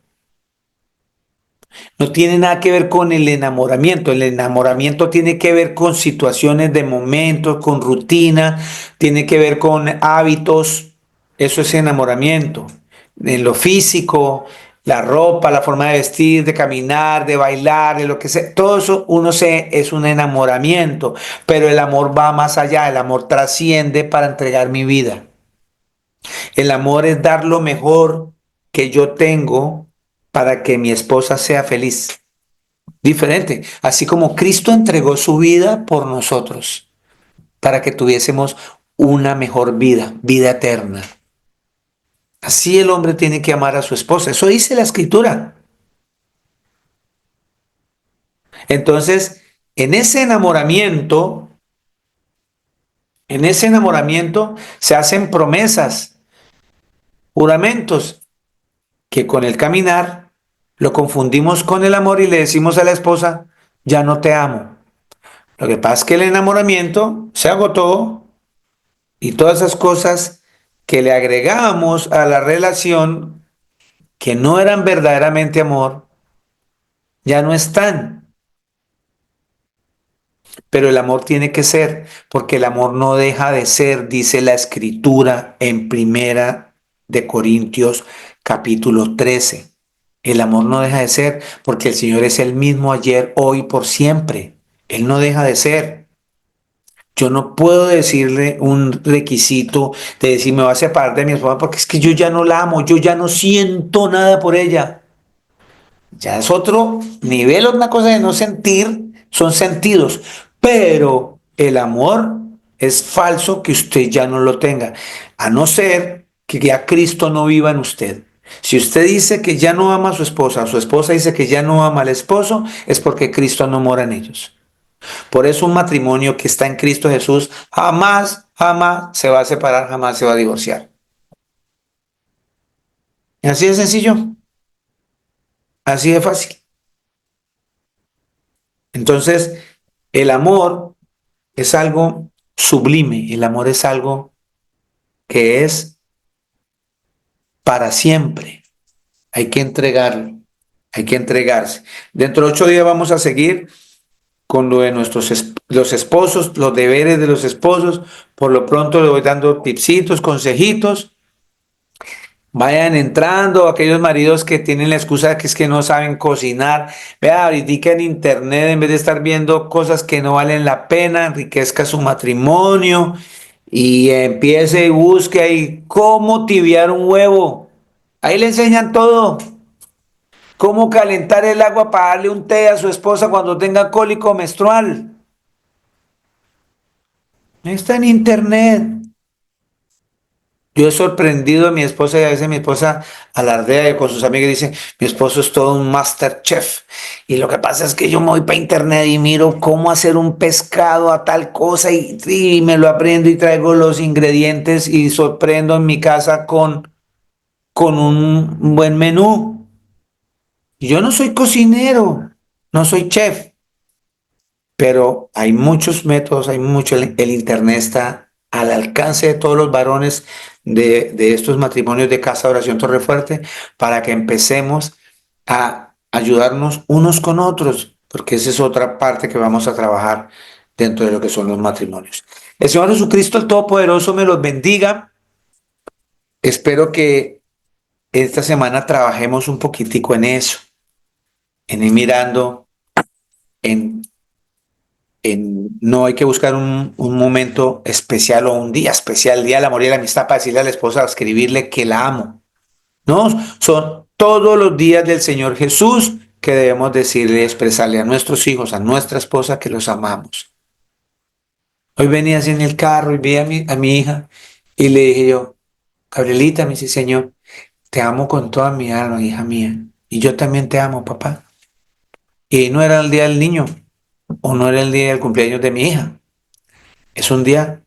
No tiene nada que ver con el enamoramiento. El enamoramiento tiene que ver con situaciones de momentos, con rutina, tiene que ver con hábitos. Eso es enamoramiento. En lo físico, la ropa, la forma de vestir, de caminar, de bailar, de lo que sea. Todo eso es un enamoramiento. Pero el amor va más allá. El amor trasciende para entregar mi vida. El amor es dar lo mejor que yo tengo para que mi esposa sea feliz. Diferente, así como Cristo entregó su vida por nosotros, para que tuviésemos una mejor vida, vida eterna. Así el hombre tiene que amar a su esposa. Eso dice la Escritura. Entonces, en ese enamoramiento se hacen promesas, juramentos, que con el caminar lo confundimos con el amor y le decimos a la esposa, ya no te amo. Lo que pasa es que el enamoramiento se agotó y todas esas cosas que le agregábamos a la relación que no eran verdaderamente amor, ya no están. Pero el amor tiene que ser, porque el amor no deja de ser, dice la Escritura en Primera de Corintios capítulo 13. El amor no deja de ser, porque el Señor es el mismo ayer, hoy, por siempre. Él no deja de ser. Yo no puedo decirle un requisito de decir me voy a separar de mi esposa porque es que yo ya no la amo, yo ya no siento nada por ella. Ya es otro nivel, una cosa de no sentir, son sentidos. Pero el amor es falso que usted ya no lo tenga, a no ser que ya Cristo no viva en usted. Si usted dice que ya no ama a su esposa dice que ya no ama al esposo, es porque Cristo no mora en ellos. Por eso un matrimonio que está en Cristo Jesús jamás, jamás se va a separar, jamás se va a divorciar. Así de sencillo, así de fácil. Entonces, el amor es algo sublime, el amor es algo que es para siempre. Hay que entregarlo, hay que entregarse. Dentro de 8 días vamos a seguir con lo de los esposos, los deberes de los esposos. Por lo pronto le voy dando tipsitos, consejitos. Vayan entrando, aquellos maridos que tienen la excusa de que es que no saben cocinar. Vea, ahorita en internet, en vez de estar viendo cosas que no valen la pena, enriquezca su matrimonio y empiece y busque ahí cómo tibiar un huevo. Ahí le enseñan todo. Cómo calentar el agua para darle un té a su esposa cuando tenga cólico menstrual. Está en internet. Yo he sorprendido a mi esposa y a veces mi esposa alardea con sus amigas y dice, mi esposo es todo un master chef. Y lo que pasa es que yo me voy para internet y miro cómo hacer un pescado a tal cosa y me lo aprendo y traigo los ingredientes y sorprendo en mi casa con un buen menú. Yo no soy cocinero, no soy chef, pero hay muchos métodos, hay mucho, el internet está al alcance de todos los varones de estos matrimonios de Casa Oración Torrefuerte para que empecemos a ayudarnos unos con otros, porque esa es otra parte que vamos a trabajar dentro de lo que son los matrimonios. El Señor Jesucristo, el Todopoderoso, me los bendiga. Espero que esta semana trabajemos un poquitico en eso, en ir mirando, no hay que buscar un momento especial o un día especial, el día del amor y la amistad, para decirle a la esposa, escribirle que la amo. No, son todos los días del Señor Jesús que debemos decirle, expresarle a nuestros hijos, a nuestra esposa que los amamos. Hoy venía así en el carro y vi a mi hija y le dije yo, Gabrielita, me dice, Señor, te amo con toda mi alma, hija mía. Y yo también te amo, papá. Y no era el día del niño o no era el día del cumpleaños de mi hija. Es un día,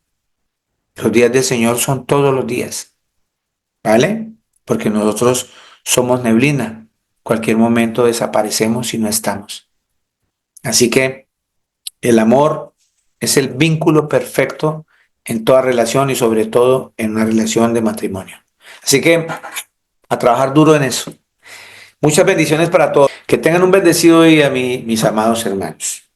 los días del Señor son todos los días, ¿vale? Porque nosotros somos neblina. Cualquier momento desaparecemos y no estamos. Así que el amor es el vínculo perfecto en toda relación y sobre todo en una relación de matrimonio. Así que a trabajar duro en eso. Muchas bendiciones para todos. Que tengan un bendecido día, mis amados hermanos.